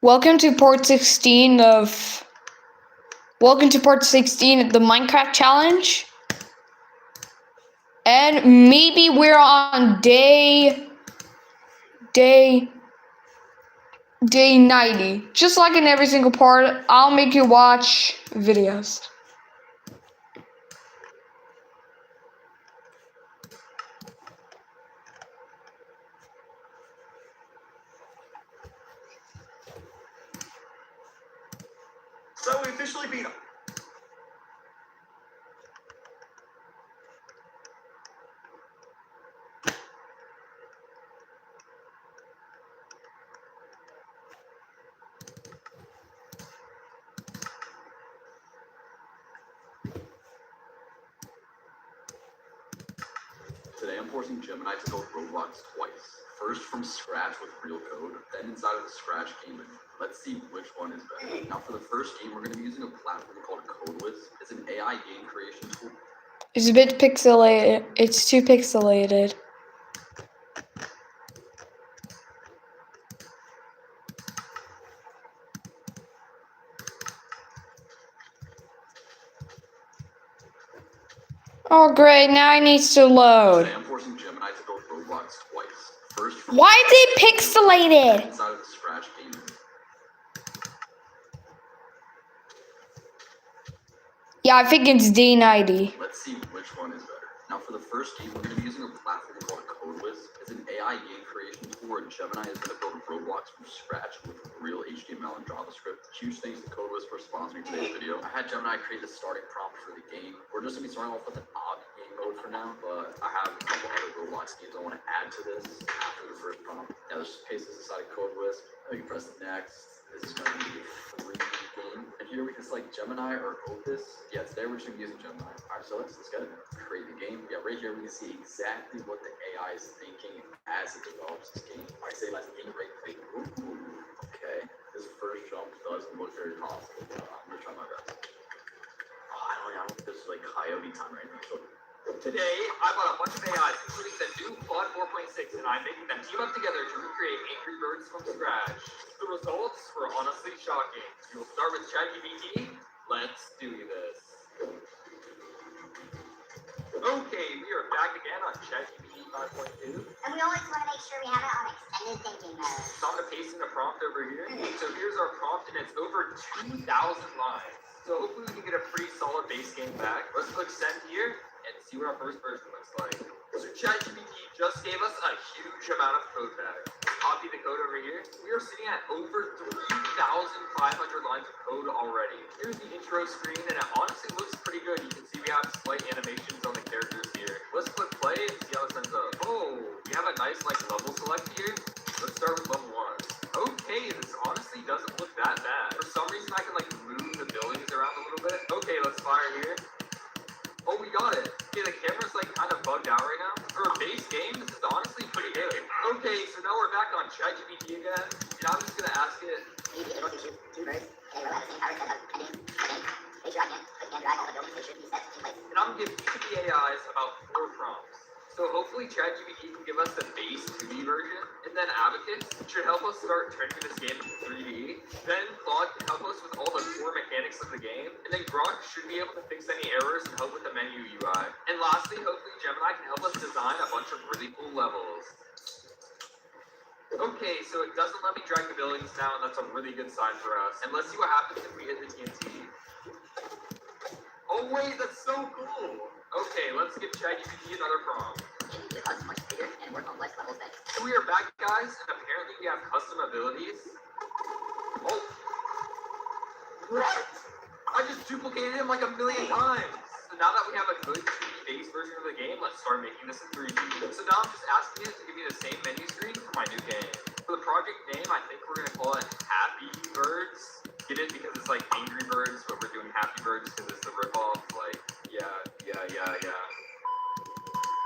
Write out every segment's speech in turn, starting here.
Welcome to part 16 of the Minecraft challenge. And maybe we're on day 90. Just like in every single part, I'll make you watch videos. So we officially beat him. Today I'm forcing Gemini to build Roblox twice. First from scratch with real code, then inside of the Scratch game. Let's see which one is better. Now for the first game, we're going to be using a platform called CodeWhiz. It's an AI game creation tool. It's a bit pixelated. It's too pixelated. Oh great, now it needs to load. Today I'm forcing Gemini to build Roblox twice. First from Why is it pixelated? inside of the Scratch game. Yeah, I think it's D90. Let's see which one is better. Now for the first game, we're going to be using a platform called CodeWhiz. It's an AI game creation tool where Gemini is going to build Roblox from scratch with real HTML and JavaScript. Huge thanks to CodeWhiz for sponsoring today's video. I had Gemini create the starting prompt for the game. We're just going to be starting off with an odd game mode for now, but I have a couple other Roblox games I want to add to this after the first prompt. Now let's just paste this inside of CodeWhiz. Then you can press next. This is going to be a free game. And here we can select Gemini or Opus. Yeah, today we're just going to be using Gemini. Alright, so let's go ahead and create the game. Yeah, right here we can see exactly what the AI is thinking as it develops this game. Alright, say let's integrate play. Okay, this first jump doesn't look very possible, but I'm going to try my best. Oh, I don't think this is like Coyote time right now. So, today, I bought a bunch of AIs, including the new Claude 4.6, and I'm making them team up together to recreate Angry Birds from scratch. The results were honestly shocking. We will start with ChatGPT. Let's do this. Okay, we are back again on ChatGPT 5.2. And we always want to make sure we have it on extended thinking mode. So I'm going to paste in the prompt over here. So here's our prompt, and it's over 2,000 lines. So hopefully we can get a pretty solid base game back. Let's click send here and see what our first version looks like. So ChatGPT just gave us a huge amount of code back. Copy the code over here. We are sitting at over 3,500 lines of code already. Here's the intro screen, and it honestly looks pretty good. You can see we have slight animations on the characters here. Let's click play and see how this ends up. Oh, we have a nice level select here. Let's start with level 1. Okay, this honestly doesn't look that bad. For some reason, I can move the buildings around a little bit. Okay, let's fire here. Oh, we got it. Okay, the camera's kind of bugged out right now. For a base game, this is honestly pretty good. Okay, so now we're back on ChatGPT again, and I'm just gonna ask it. You need to be able to shoot two birds in a row at the same power setup, and then make sure I can click and drag all the buildings they should be set in place. And I'm gonna give each of the AIs about 4 prompts. So hopefully ChatGPT can give us the base 2D version, and then Abacus should help us start turning this game into 3D. Then Claude can help us with all the core mechanics of the game, and then Grok should be able to fix any errors and help with the menu UI. And lastly, hopefully Gemini can help us design a bunch of really cool levels. Okay, so it doesn't let me drag the buildings now, and that's a really good sign for us. And let's see what happens if we hit the TNT. Oh wait, that's so cool! Okay, let's give ChatGPT another prompt. And give us much bigger and more complex levels then. And we are back, guys, and apparently we have custom abilities. Oh. What? I just duplicated him like a million times. So now that we have a good 2D base version of the game, let's start making this in 3D. So now I'm just asking it to give me the same menu screen for my new game. For the project name, I think we're going to call it Happy Birds. Get it? Because it's like Angry Birds, but we're doing Happy Birds because it's the ripoff. Yeah.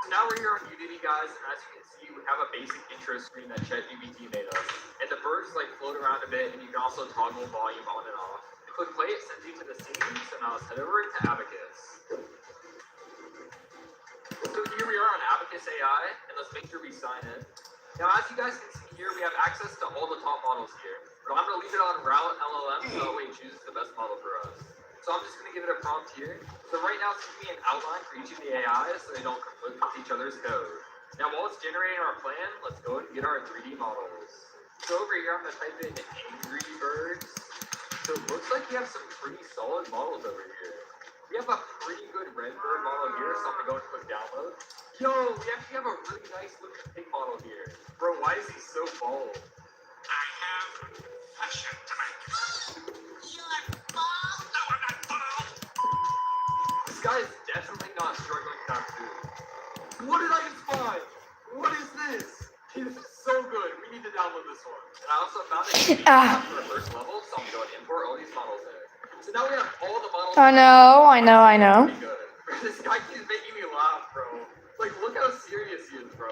So now we're here on Unity, guys, and as you can see, we have a basic intro screen that ChatGPT made us. And the birds float around a bit, and you can also toggle volume on and off. Click play, it sends you to the scene, so now let's head over to Abacus. So here we are on Abacus AI, and let's make sure we sign in. Now, as you guys can see here, we have access to all the top models here. But I'm gonna leave it on route LLM so that way it chooses the best model for us. So I'm just gonna give it a prompt here. So right now it's gonna be an outline for each of the AIs so they don't conflict with each other's code. Now while it's generating our plan, let's go and get our 3D models. So over here I'm gonna type in Angry Birds. So it looks like we have some pretty solid models over here. We have a pretty good red bird model here, so I'm gonna go and click download. Yo, we actually have a really nice looking pig model here. Bro, why is he so bald? I have fashion to make. You're bald? No, I'm not bald. This guy is definitely not struggling to have food. What did I just find? What is this? This is so good. We need to download this one. And I also found it for the first level, so I'm going to import all these models in. So now we have all the models. I know. Pretty good. This guy keeps making me laugh, bro. Like, look how serious he is, bro.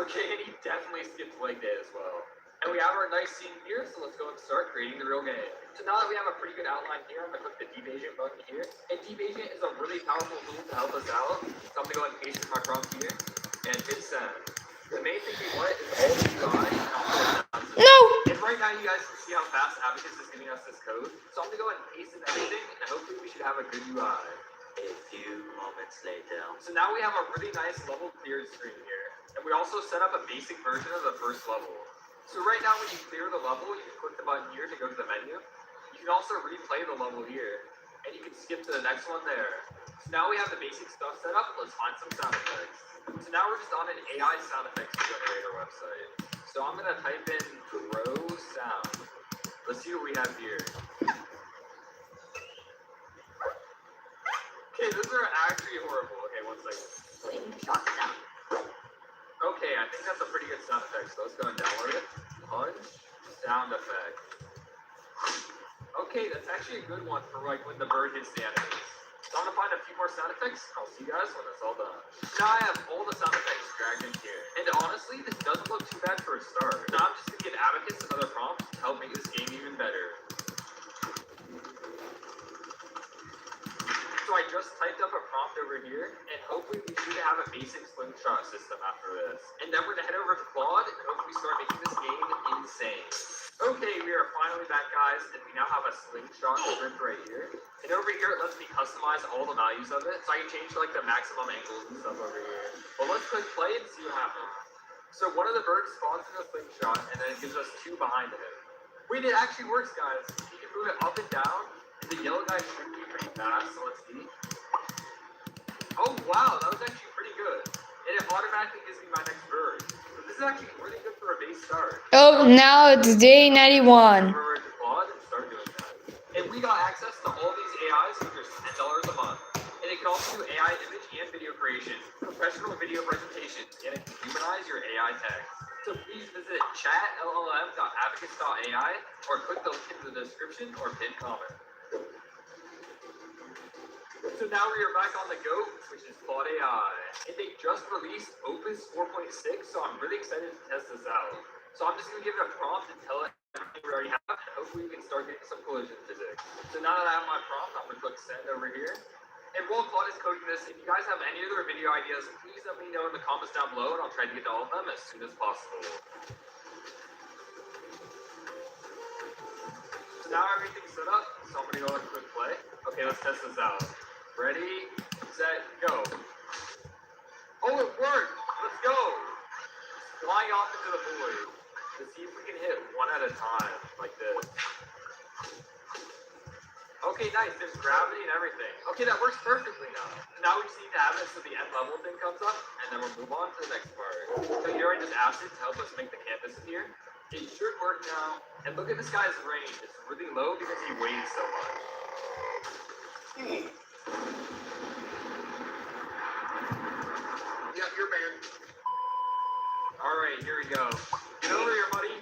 Okay, and he definitely skipped leg day as well. And we have our nice scene here, so let's go and start creating the real game. So now that we have a pretty good outline here, I'm gonna click the Deep Agent button here. And Deep Agent is a really powerful tool to help us out. So I'm gonna go ahead and paste in my prompt here and hit send. The main thing we want is all the UI and also No! and right now you guys can see how fast Abacus is giving us this code. So I'm gonna go ahead and paste in everything, and hopefully we should have a good UI. A few moments later. So now we have a really nice level clear screen here. And we also set up a basic version of the first level. So right now when you clear the level, you can click the button here to go to the menu. You can also replay the level here. And you can skip to the next one there. So now we have the basic stuff set up, let's find some sound effects. So now we're just on an AI sound effects generator website. So I'm gonna type in Pro Sound. Let's see what we have here. Okay, those are actually horrible. Okay, one second. Slingshot sound. Okay, I think that's a pretty good sound effect, so let's go and download it. Punch sound effect. Okay, that's actually a good one for like when the bird hits the enemies. So I'm gonna find a few more sound effects. I'll see you guys when it's all done. Now I have all the sound effects dragged in here. And honestly, this doesn't look too bad for a start. Now I'm just gonna give Abacus another prompt to help make this game even better. So I just typed up a prompt over here, and hopefully we should have a basic slingshot system after this. And then we're gonna head over to Claude and hopefully start making this game insane. Okay, we are finally back, guys, and we now have a slingshot script right here. And over here, it lets me customize all the values of it, so I can change like the maximum angles and stuff over here. But let's click play and see what happens. So one of the birds spawns in a slingshot, and then it gives us two behind him. Wait, it actually works, guys. You can move it up and down. The yellow guy should be pretty fast, so let's see. Oh wow, that was actually pretty good. And it automatically gives me my next bird. So this is actually really good for a base start. Oh, now it's day 91. Over to Claude and start doing that. And we got access to all these AIs for just $10 a month. And it can also do AI image and video creation, professional video presentations, and it can humanize your AI text. So please visit chatllm.abacus.ai or click the link in the description or pinned comment. So now we are back on the GOAT, which is Claude AI. And they just released Opus 4.6, so I'm really excited to test this out. So I'm just going to give it a prompt and tell it everything we already have, and hopefully we can start getting some collision physics. So now that I have my prompt, I'm going to click send over here. And while Claude is coding this, if you guys have any other video ideas, please let me know in the comments down below, and I'll try to get to all of them as soon as possible. So now everything's set up, so I'm going to go and click play. Okay, let's test this out. Ready, set, go. Oh, it worked! Let's go! Flying off into the void. To see if we can hit one at a time, like this. Okay, nice. There's gravity and everything. Okay, that works perfectly now. Now we just need to have it so the end level thing comes up, and then we'll move on to the next part. So here I just asked it to help us make the canvas appear. It should work now. And look at this guy's range. It's really low because he weighs so much. Yeah, you're banned. Alright, here we go. Get over here, buddy.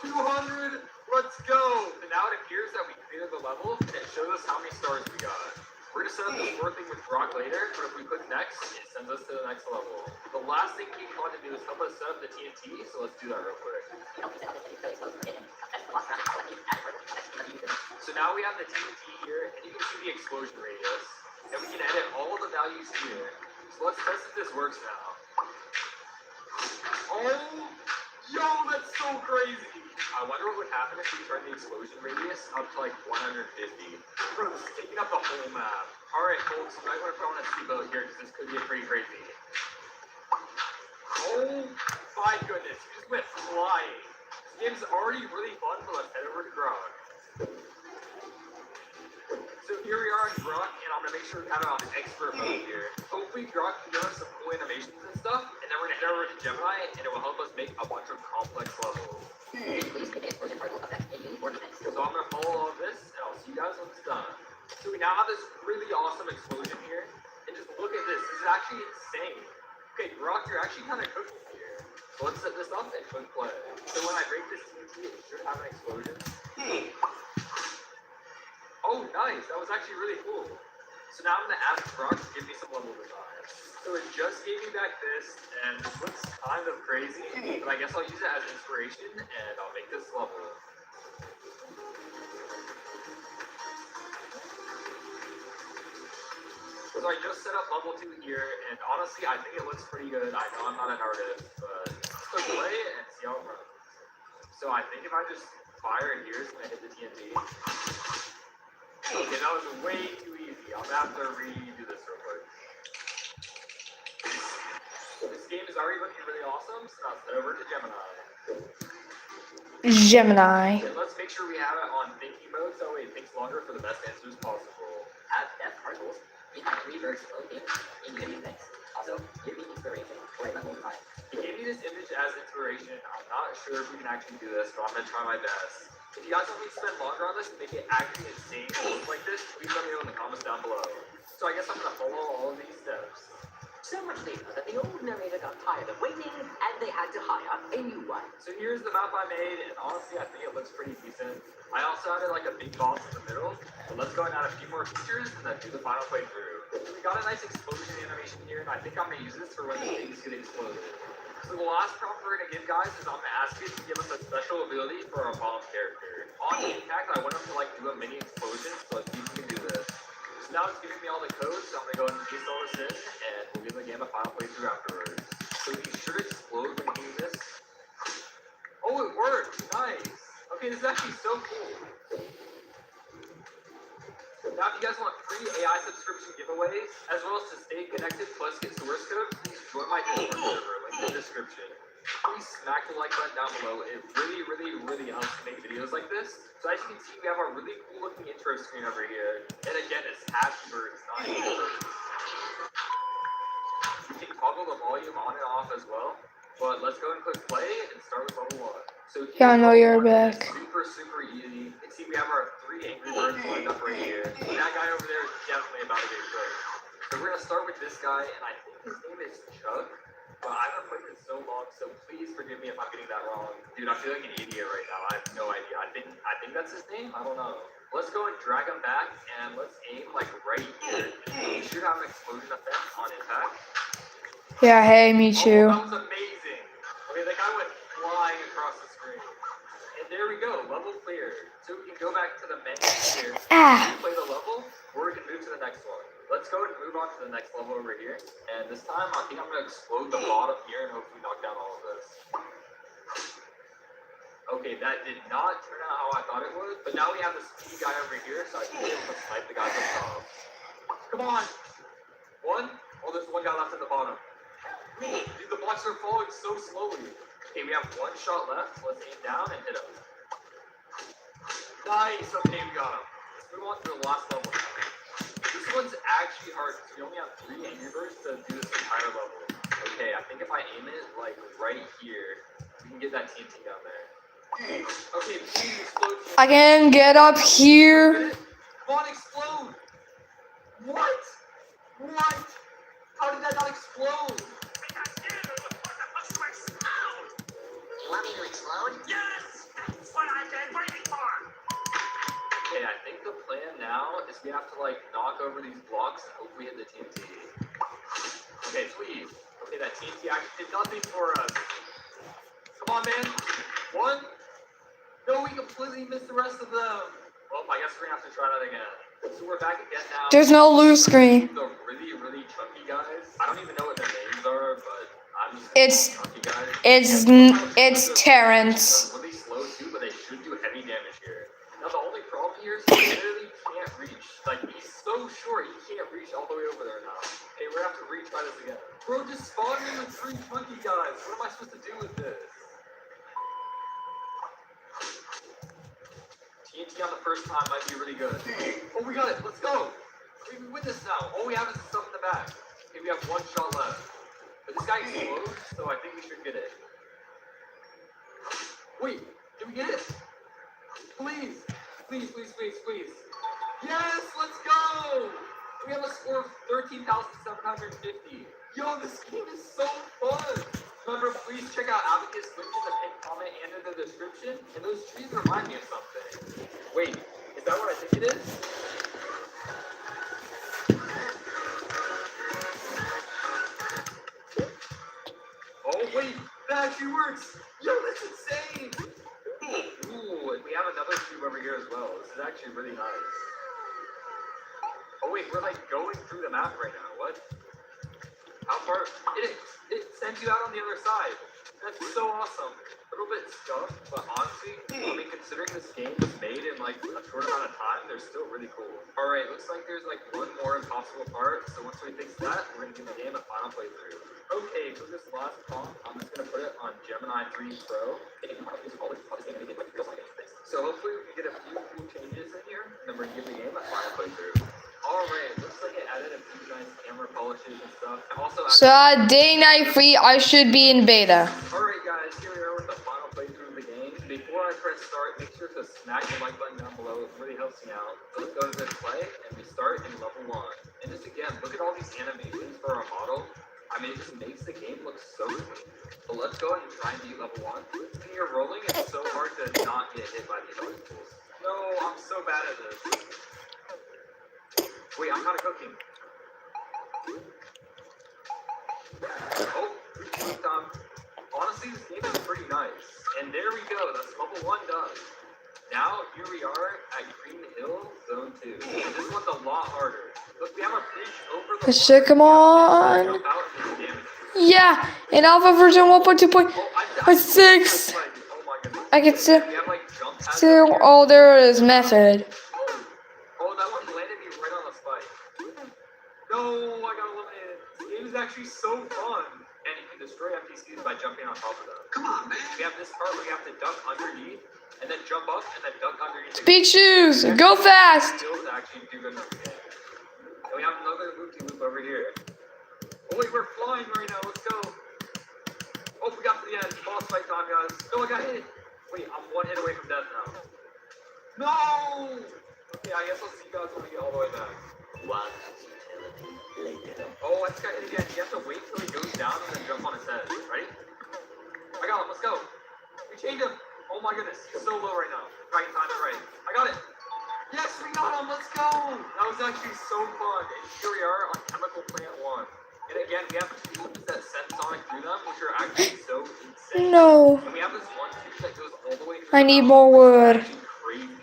200! Let's go! And now it appears that we cleared the level, and it shows us how many stars we got. We're gonna set up this more thing with Brock later, but if we click next, it sends us to the next level. The last thing we want to do is help us set up the TNT, so let's do that real quick. So now we have the TNT here, and you can see the explosion radius. And we can edit all of the values here. So let's test if this works now. Oh, yo, that's so crazy. I wonder what would happen if we turned the explosion radius up to like 150. Bro, this is taking up the whole map. Alright, folks, you might want to put on a seatbelt here because this could get pretty crazy. Oh my goodness, you just went flying. This game's already really fun, but let's head over to Grok. So here we are in Grok, and I'm gonna make sure we have it on expert mode here. Hopefully Grok can give us some cool animations and stuff, and then we're gonna head over to Gemini, and it will help us make a bunch of complex levels. So I'm gonna follow all of this, and I'll see you guys when it's done. So we now have this really awesome explosion here, and just look at this. This is actually insane. Okay, Grok, you're actually kind of cooking here. So let's set this up and click play. So when I break this TNT, it should have an explosion. Oh, nice. That was actually really cool. So now I'm going to ask Grok to give me some level design. So it just gave me back this, and this looks kind of crazy, but I guess I'll use it as inspiration, and I'll make this level. So I just set up level 2 here, and honestly, I think it looks pretty good. I know I'm not an artist, but let's click play and see how it runs. So I think if I just fire it here, it's going to hit the TNT. Okay, that was way too easy. I'm gonna have to redo this real quick. This game is already looking really awesome, so now let's head over to Gemini. Gemini. Okay, let's make sure we have it on thinking mode so it takes longer for the best answers possible. As death particles, you have reverse floating in your mix. Also, give me inspiration for a level 5. He gave me this image as inspiration. I'm not sure if we can actually do this, but I'm gonna try my best. If you guys want me to spend longer on this and make it actually insane to look like this, please let me know in the comments down below. So I guess I'm gonna follow all of these steps. So much later that the old narrator got tired of waiting, and they had to hire a new one. So here's the map I made, and honestly I think it looks pretty decent. I also added like a big boss in the middle, so let's go and add a few more features and then do the final playthrough. We got a nice explosion animation here, and I think I'm gonna use this for when the things get exploded. So the last prompt we're gonna give guys is I'm gonna ask you to give us a special ability for our bomb character. On impact, I want him to like do a mini explosion, so let's see if we can do this. So now it's giving me all the codes, so I'm gonna go ahead and paste all this in, and we'll give the game a final playthrough afterwards. So he should explode when he uses this. Oh, it worked! Nice! Okay, this is actually so cool. Now, if you guys want free AI subscription giveaways, as well as to stay connected plus get source code, please join my Discord server, link in the description. Please smack the like button down below. It really helps to make videos like this. So as you can see, we have a really cool looking intro screen over here. And again, it's Happy Birds, not Birds. You can toggle the volume on and off as well. But let's go and click play and start with level 1. So Yeah, I know you're back. Super easy. You can see we have our 3 Angry Birds lined up right here. And that guy over there is definitely about to get cooked. So we're gonna start with this guy, and I think his name is Chuck. But I haven't played this so long, so please forgive me if I'm getting that wrong. Dude, I feel like an idiot right now. I have no idea. I think that's his name. I don't know. Let's go and drag him back, and let's aim like right here. We should have an explosion effect on impact. Yeah, hey, me too. Oh, that was amazing. Okay, that guy went flying across the screen. And there we go, level cleared. So we can go back to the menu here, play the level, or we can move to the next one. Let's go and move on to the next level over here. And this time, I think I'm going to explode the bottom here and hopefully knock down all of this. Okay, that did not turn out how I thought it would. But now we have this speedy guy over here, so I can be able to snipe the guys up top. Come on! One? Oh, there's one guy left at the bottom. Dude, the blocks are falling so slowly. Okay, we have 1 shot left. Let's aim down and hit him. Nice! Okay, we got him. Let's move on to the last level. This one's actually hard because we only have 3 Angry Birds to do this entire level. Okay, I think if I aim it, like, right here, we can get that TNT down there. Okay, please explode. I can get up here. Come on, explode! What? What? How did that not explode? Because you were supposed to explode! You want me to explode? Yes! That's what I've been waiting for! Okay, I think the plan now is we have to like knock over these blocks and hopefully hit the TNT. Okay, please. Okay, that TNT actually did nothing for us. Come on, man. 1. No, we completely missed the rest of them. Well, I guess we're gonna have to try that again. So we're back again now. There's no loose screen. The really chunky guys. I don't even know what their names are, but I'm just It's- chunky guys. It's Terrence. They're really slow too, but they with this. TNT on the first time might be really good. Oh, we got it. Let's go. We can win this now. All we have is the stuff in the back. Okay, we have one shot left. But this guy explodes, so I think we should get it. Wait, did we get it? Please. Please, please, please, please. Yes, let's go! We have a score of 13,750. Yo, this game is so fun! Remember, please check out Abacus, link in the pinned comment and in the description. And those trees remind me of something. Wait, is that what I think it is? Oh wait, that actually works! Yo, that's insane! Ooh, and we have another cube over here as well. This is actually really nice. Oh wait, we're like going through the map right now. What? How far? It sends you out on the other side. That's so awesome. A little bit scuffed, but honestly, I mean, considering this game was made in like a short amount of time, they're still really cool. All right, looks like there's like one more impossible part. So once we fix that, we're gonna give the game a final playthrough. Okay, for this last comp, I'm just gonna put it on Gemini 3 Pro. So hopefully we can get a few cool changes in here, and then we're gonna give the game a final playthrough. Alright, looks like it added a few nice camera polishes and stuff. Also, So day night free, I should be in beta. alright guys, here we are with the final playthrough of the game. Before I press start, make sure to smack the like button down below. It really helps me out. So let's go to this play, and we start in level 1. And just again, look at all these animations for our model. I mean, it just makes the game look so clean. So let's go ahead and try and beat level 1. When you're rolling, it's so hard to not get hit by these obstacles. No, I'm so bad at this. Wait, I'm kind of cooking. Oh, honestly, this game is pretty nice. And there we go, that's level 1 done. Now, here we are at Green Hill Zone 2. This one's a lot harder. Look, we have a bridge over the Shit, come on. Jump out and damage it. Yeah, in alpha version 1.2.6. Oh, I died. Oh my goodness. I can still, We have like jump pads still, over here. oh, there is method. Oh, that one landed me right on the spike. No, I got eliminated. This game is actually so fun. And you can destroy NPCs by jumping on top of them. Come on, man. We have this part where you have to duck underneath, and then jump up, and then duck underneath. Speed shoes, go fast. Skills to actually do good in the game. And we have another loop-de-loop over here. Oh wait, we're flying right now, let's go. Oh, we got to the end. Boss fight time, guys. No, I got hit. Wait, I'm one hit away from death now. No! Okay, I guess I'll see you guys when we get all the way back. One eternity later. Oh, I just got hit again. You have to wait till he goes down and then jump on his head. Ready? I got him. Let's go. We chained him. Oh my goodness. He's so low right now. Try and time it right. I got it. Yes, we got him. Let's go. That was actually so fun. And here we are on Chemical Plant 1. And again, we have two loops that send Sonic through them, which are actually so insane. No, And we have this one tube that goes all the way through I the need mountain, more which is wood. actually crazy.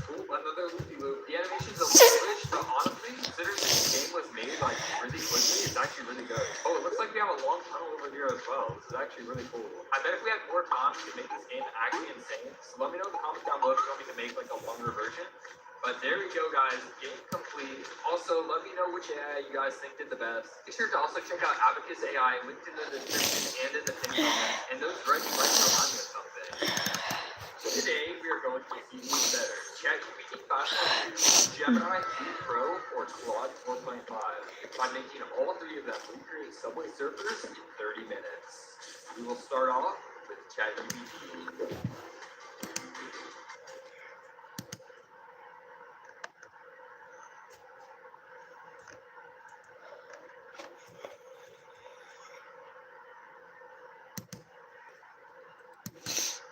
Cool, another loopy-loop. The animation's a little glitched, but honestly, considering this game was made like really quickly, it's actually really good. Oh, it looks like we have a long tunnel over here as well. This is actually really cool. I bet if we had more time, we could make this game actually insane. So let me know in the comments down below if you want me to make like a longer version. But there we go, guys. Game complete. Also, let me know which AI you guys think did the best. Be sure to also check out Abacus AI, linked in the description and in the pinned comment. And those red lights remind me of something. Today, we are going to make it even better. ChatGPT 5.2, Gemini 2 Pro, or Claude 4.5. By making all three of them, we create Subway Surfers in 30 minutes. We will start off with ChatGPT.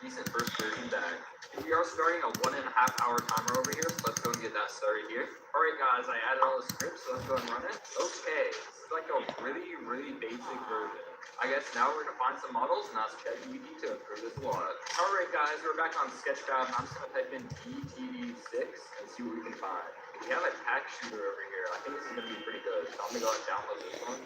Decent first version back. We are starting a 1.5 hour timer over here, so let's go and get that started here. Alright guys, I added all the scripts, so let's go and run it. Okay, this is like a really basic version. I guess now we're gonna find some models and ask ChatGPT to improve this a lot. Alright guys, we're back on Sketchfab, and I'm just gonna type in DTD6 and see what we can find. We have a tack shooter over here. I think this is gonna be pretty good, so I'm gonna go and download this one.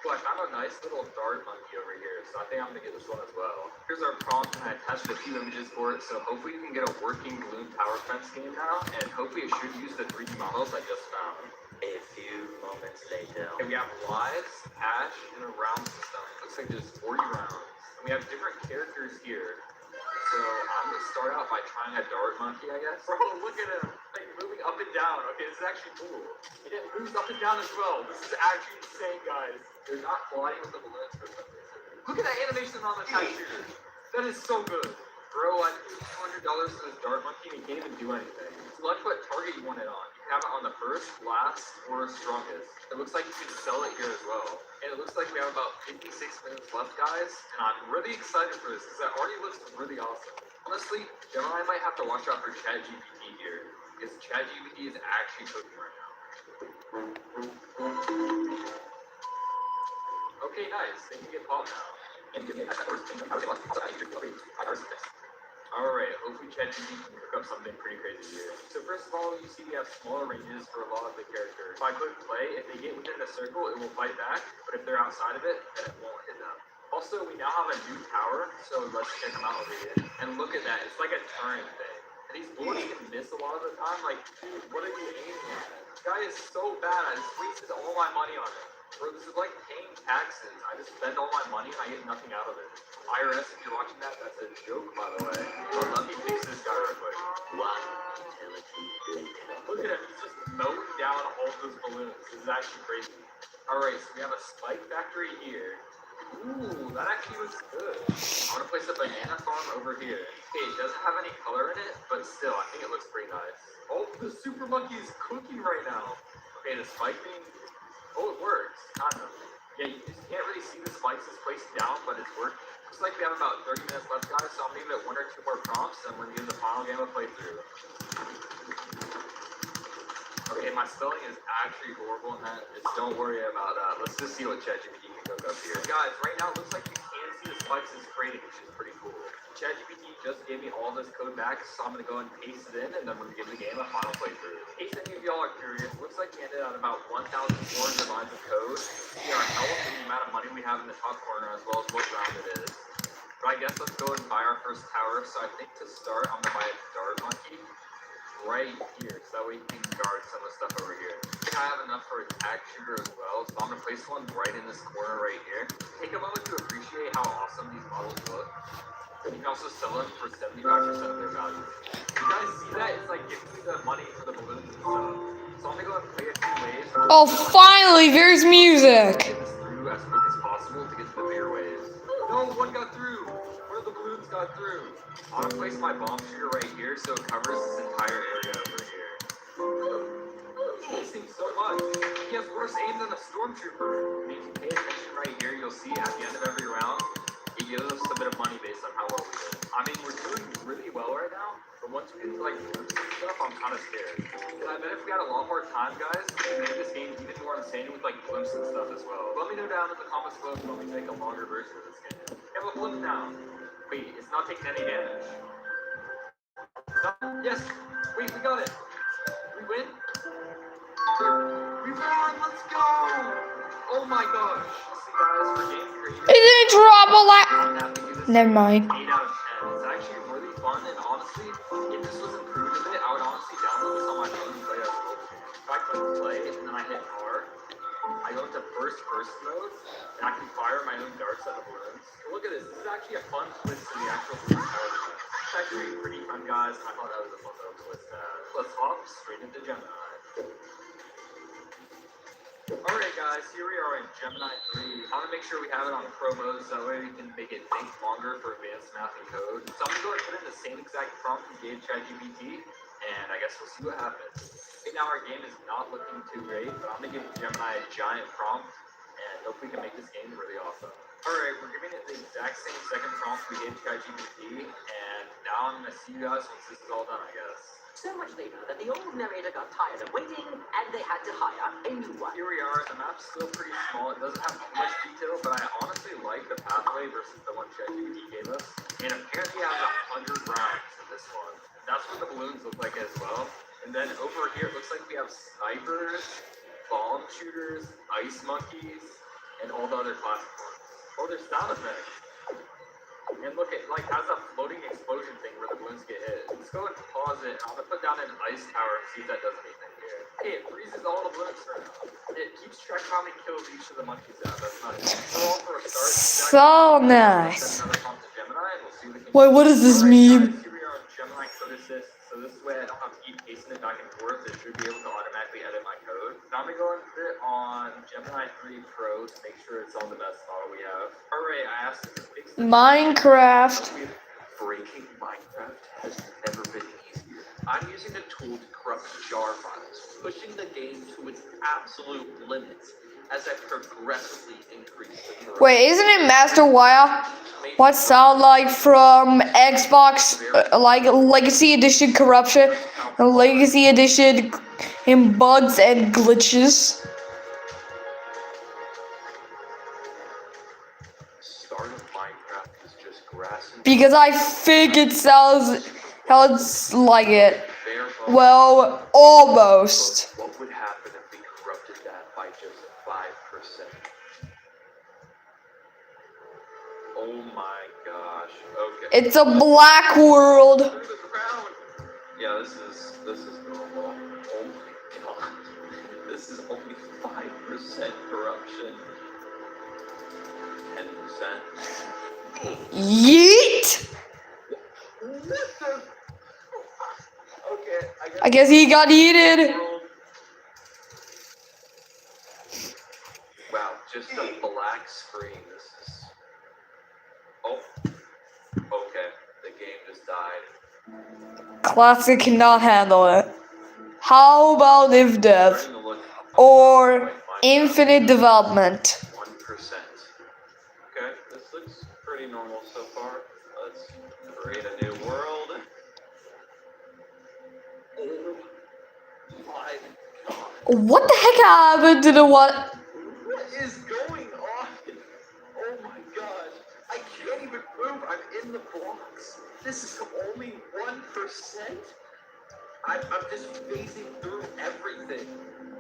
Cool, I found a nice little dart monkey over here, so I think I'm gonna get this one as well. Here's our prompt, and I attached a few images for it, so hopefully you can get a working balloon tower fence game now, and hopefully it should use the 3D models I just found. A few moments later. Okay, we have lives, hash, and a round system. Looks like there's 40 rounds. And we have different characters here. So I'm gonna start out by trying a dart monkey, I guess. Bro, look at him, like moving up and down. Okay, this is actually cool. And it moves up and down as well. This is actually insane, guys. They're not flying with the balloons for some reason. Look at that animation on the tattoo. That is so good. Bro, I paid $200 for this dart monkey and he can't even do anything. Select what target you want it on. You can have it on the first, last, or strongest. It looks like you can sell it here as well. And it looks like we have about 56 minutes left, guys. And I'm really excited for this because that already looks really awesome. Honestly, Gemini might have to watch out for ChatGPT here. Because ChatGPT is actually cooking right now. Okay, nice. They can get popped now. Alright, hopefully ChatGPT can cook up something pretty crazy here. So first of all, you see we have smaller ranges for a lot of the characters. If I click play, if they get within the circle, it will fight back, but if they're outside of it, then it won't hit them. Also, we now have a new tower, so let's check them out over here. And look at that, it's like a turret thing. And these bullets can miss a lot of the time, like, dude, what are you aiming at? This guy is so bad, I just wasted all my money on him. Bro, this is like paying taxes. I just spend all my money and I get nothing out of it. IRS, if you're watching that, that's a joke, by the way. But let me fix this guy real quick. One eternity later. Look at him, he's just melting down all those balloons. This is actually crazy. Alright, so we have a spike factory here. Ooh, that actually looks good. I'm gonna place a banana farm over here. Okay, it doesn't have any color in it, but still, I think it looks pretty nice. Oh, the super monkey is cooking right now. Okay, the spike thing. Oh, it works. Kind of. Yeah, you just can't really see the spikes is placed down, but it's working. Looks like we have about 30 minutes left, guys, so I'm gonna give it 1 or 2 more prompts, and we're gonna give the final game a playthrough. Okay, my spelling is actually horrible in that. Just don't worry about that. Let's just see what ChatGPT can cook up here. Guys, right now it looks like you can see the spikes is creating, which is pretty cool. ChatGPT just gave me all this code back, so I'm gonna go ahead and paste it in, and then we're gonna give the game a final playthrough. In case any of y'all are curious, looks like we ended on about 1,400 lines of code. See our health and the amount of money we have in the top corner, as well as what round it is. But I guess let's go and buy our first tower. So I think to start, I'm gonna buy a dart monkey right here, so that way you can guard some of the stuff over here. I think I have enough for a tack shooter as well, so I'm gonna place one right in this corner right here. Take a moment to appreciate how awesome these models look. You can also sell them for 75% of their value. You guys see that? It's like giving me the money for the balloons and stuff. So I'm gonna go and play a few waves. Oh, finally, there's music. Get this through as quick as possible to get to the bigger waves. No, one got through. One of the balloons got through. I'm gonna place my bomb shooter right here so it covers this entire area over here. This thing's so much. He has worse aim than a stormtrooper. If you pay attention right here, you'll see at the end of every round, it gives us a bit of money based on how well we did. I mean, we're doing really well right now, but once we get to like glimpses and stuff, I'm kind of scared. And I bet if we had a lot more time, guys, we could make this game even more insane with like glimpses and stuff as well. Let me know down in the comments below if you want me to make a longer version of this game. Have a glimpse now. Wait, it's not taking any damage. Yes! Wait, we got it! We win? We won! Let's go! Oh my gosh! See guys, for game creators, It didn't drop a lot. I'm gonna have to give this Never mind. 8 out of 10. It's actually really fun, and honestly, if this was improved a bit, I would honestly download this on my phone and play it as well. If I click play, and then I hit R, I go into first person mode, and I can fire my own darts at the balloons. Look at this. This is actually a fun twist to the actual balloon tower. It's actually pretty fun, guys. I thought that was a fun little twist. Let's hop straight into Gemini. Alright guys, here we are in Gemini 3. I'm gonna make sure we have it on Pro mode so that way we can make it think longer for advanced math and code. So I'm gonna go and put in the same exact prompt we gave ChatGPT, and I guess we'll see what happens. Right now our game is not looking too great, but I'm gonna give Gemini a giant prompt, and hopefully we can make this game really awesome. Alright, we're giving it the exact same second prompt we gave ChatGPT, and now I'm gonna see you guys once this is all done, I guess. So much later that the old narrator got tired of waiting, and they had to hire a new one. Here we are, the map's still pretty small, it doesn't have too much detail, but I honestly like the pathway versus the one ChatGPT gave us. And apparently it has 100 rounds in this one. That's what the balloons look like as well. And then over here, it looks like we have snipers, bomb shooters, ice monkeys, and all the other classic ones. Oh, there's sound effects. And look, it like has a floating explosion thing where the balloons get hit. Let's go and pause it. I'm gonna put down an ice tower and see if that does anything here. Hey, it freezes all the bullets right now. It keeps track of how many kills each of the monkeys have. That's nice. So all for a start. So Send nice. another prompt to Gemini, and we'll see what we can Wait, what is this Alright, meme? guys, here we are on Gemini Code Assist. So this way I don't have to keep pasting it back and forth. It should be able to automatically edit my code. Now I'm gonna go into it on Gemini 3 Pro to make sure it's on the best model we have. Alright, I asked it to fix the Minecraft. Breaking Minecraft has never been easier. I'm using a tool to corrupt jar files, pushing the game to its absolute limits as I progressively increase the corruption. Wait, isn't it Master Wire? What sound like from Xbox, like Legacy Edition corruption, and Legacy Edition in bugs and glitches? Start of Minecraft is just grass and Because I think it sounds like it. bare bones. Well, almost. What would happen if we corrupted that by just 5%? Oh my gosh. Okay. It's a black world. Through the ground. Yeah, this is normal. Oh my god. This is only 5% corruption. 10%. Yeet! What the? Okay, I guess he got eaten. Wow, just a black screen. This is. Oh. Okay, the game just died. Classic cannot handle it. How about if death Starting to look or like Minecraft. infinite development? 1%. Okay, this looks pretty normal so far. Let's create a new world. Oh my god. What the heck happened to the what? What is going on? Oh my gosh. I can't even move. I'm in the blocks. This is only 1%. I'm just phasing through everything.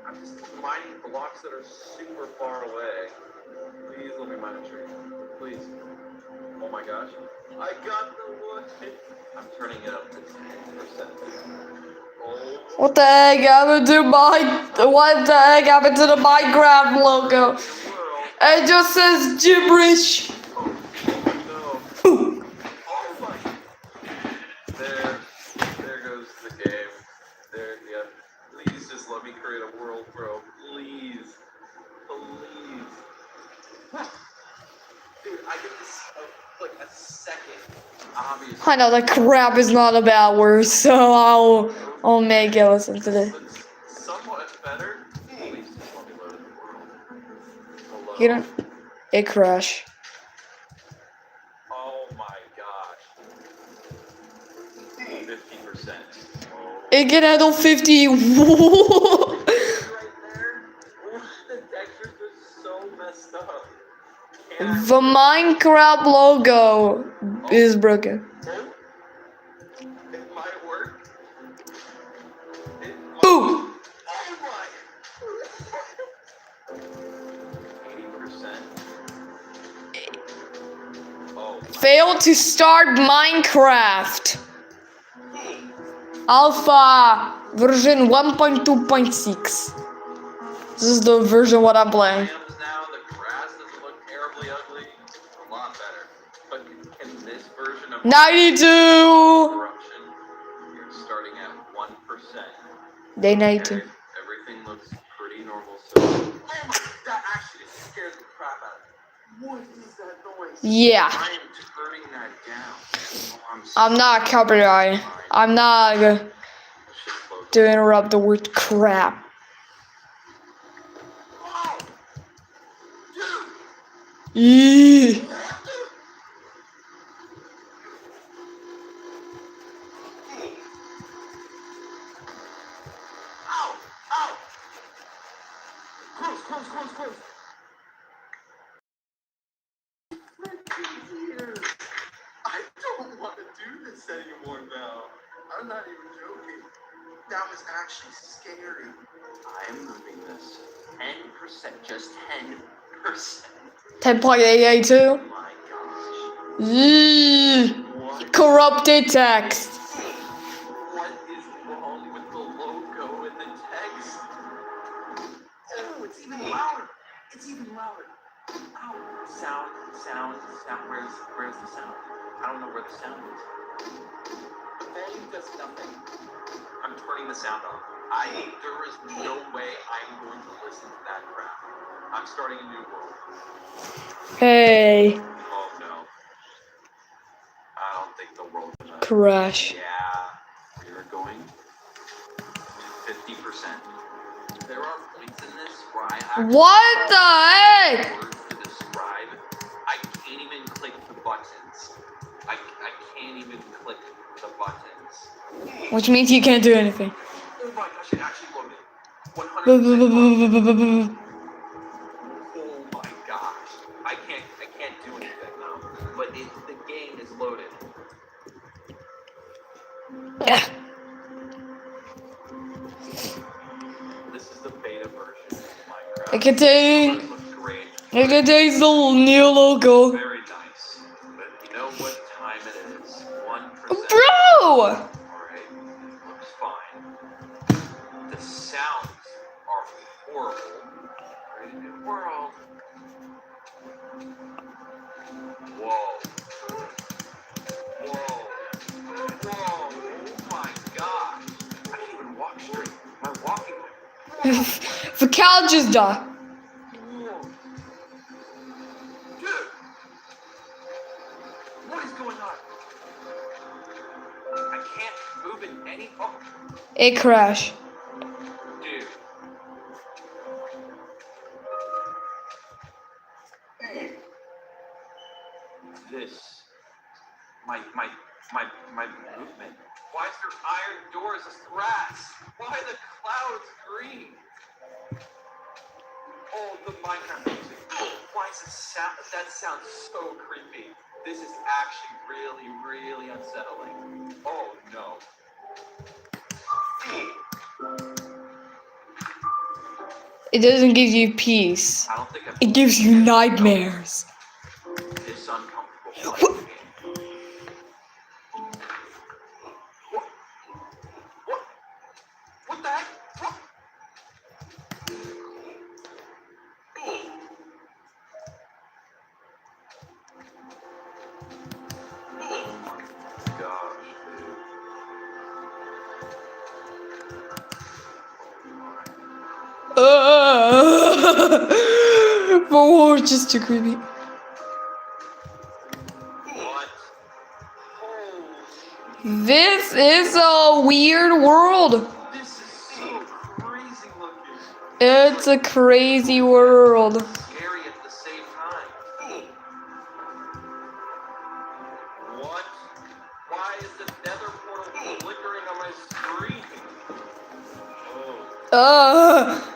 I'm just mining blocks that are super far away. Please let me mine a tree. Please. Oh my gosh. I got the wood. I'm turning it up to 10%. Oh. What the heck happened to what the heck happened to the Minecraft logo? World. It just says gibberish. No. Oh my. There goes the game. There, yeah. Please just let me create a world, bro. Please. Please. Dude, I get this like a second. Obviously. I know the crap is not a bad word, so I'll make it listen to this. Looks somewhat better. Please just let me load in the world. Hello. You don't. It crash. Oh my gosh. 50%. Oh. It can handle 50. Right there. The textures are so messed up. Can't The Minecraft logo is broken. Oh, it might work. It might. Boom! Oh my! 80%. Oh. Failed to start Minecraft. Alpha version 1.2.6. This is the version what I'm playing. Now the grass doesn't look terribly ugly. A lot better. But can this version of 92. corruption? You're starting at 1%. Day 92. Okay, everything looks pretty normal so. Oh my! That actually scared the crap out of me. What is that noise? Yeah. I am turning that down. Oh, I'm not copyright. I'm not to interrupt the word crap. Oh, dude! Eee. Ow! Ow! Close! I don't want to do this anymore now. I'm not even joking. That was actually scary. I am moving this 10%, just 10%. 10.882. Oh my gosh. Eee. What? Corrupted text. What is wrong with the logo and the text? I don't know where the sound is. The volume does nothing. I'm turning the sound off. There is no way I'm going to listen to that crap. I'm starting a new world. Hey, Oh no. I don't think the world's gonna. crash. Yeah. We're going to 50%. There are points in this where I actually What the heck? words to describe. I can't even click the buttons. I can't even click the buttons. Which means you can't do anything. Oh my gosh, it actually loaded. 100%. Oh my gosh. I can't do anything now. But the game is loaded. This is the beta version of Minecraft. It contains, It looks great. it contains the new logo. Very nice. But you know what time it is? 1%. Bro! Alright. Looks fine. The sounds are horrible. Create a new world. Whoa. Whoa. Whoa. Oh my gosh. I can't even walk straight. My walking. The cow just died. Whoa. Dude. What is going on? I can't move in any. Oh, It crashed. dude. This. My movement. Why is there iron doors as grass? Why are the clouds green? Oh, the Minecraft music. Why is it sound? That sounds so creepy. This is actually really, really unsettling. Oh no. It doesn't give you peace. I don't think I've It gives you nightmares. this uncomfortable What? playing game. What? What the heck? What? Oh my gosh, dude. But war is just too creepy. What? Holy, This is a weird world. this is so crazy looking. It's a crazy world. Scary at the same time. What? Why is the nether portal flickering on my screen? Oh.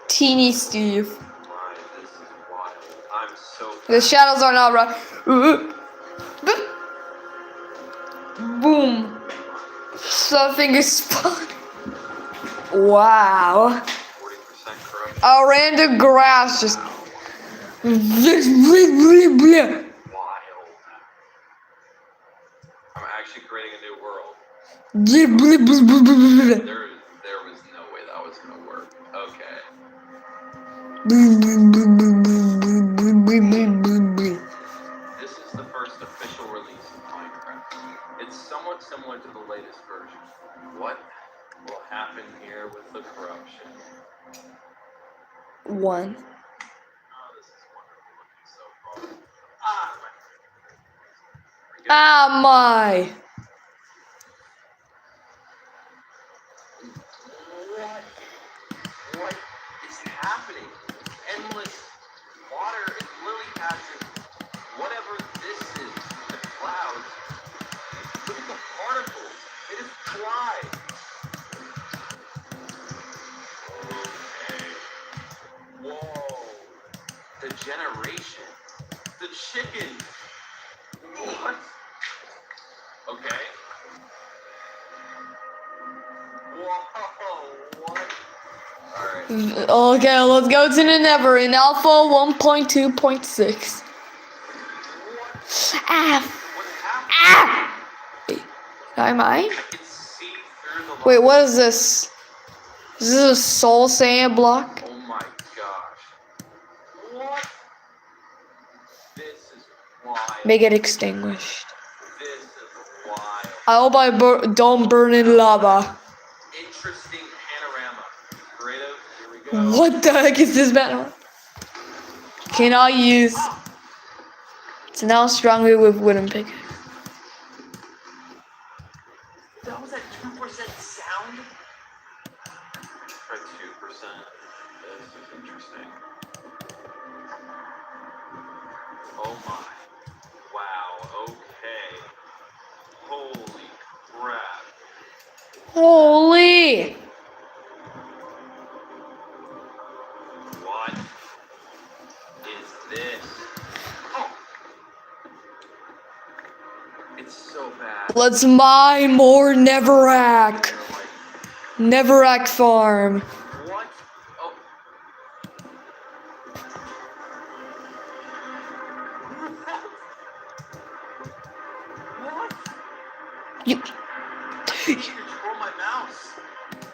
Teeny Steve. My, this is wild. I'm so The shadows are not right. Boom. Something is spun. Wow. 40% corruption. A random grass just. Wild. I'm actually creating a new world. There was no way that was gonna work. Okay. This is the first official release of Minecraft. It's somewhat similar to the latest version. What will happen here with the corruption? One. Oh, this is wonderful looking so far. Ah, my. What is happening? Endless water and lily pads and whatever this is. The clouds. Look at the particles. It is dry. Okay. Whoa. The generation. The chicken. What? Okay. Whoa. What? Alright. Okay, let's go to the Nether in Alpha 1.2.6. Ah. What's happening? Ah. Am I? I can see through the Wait, what is this? Is this a soul sand block? Oh my gosh. gosh. What? This is wild. Make it extinguished. This is wild. I hope I don't burn in lava. Interesting panorama. Creative, here we go. What the heck is this battle? Can I use? So now strongly with wooden pick. That was at 2% sound? Try 2%. This is interesting. Oh my. Wow, okay. Holy crap. Holy! What is this? Oh. It's so bad. Let's mine more Neverack. They're like, Neverack farm. what? Oh. What? You. Control my mouse.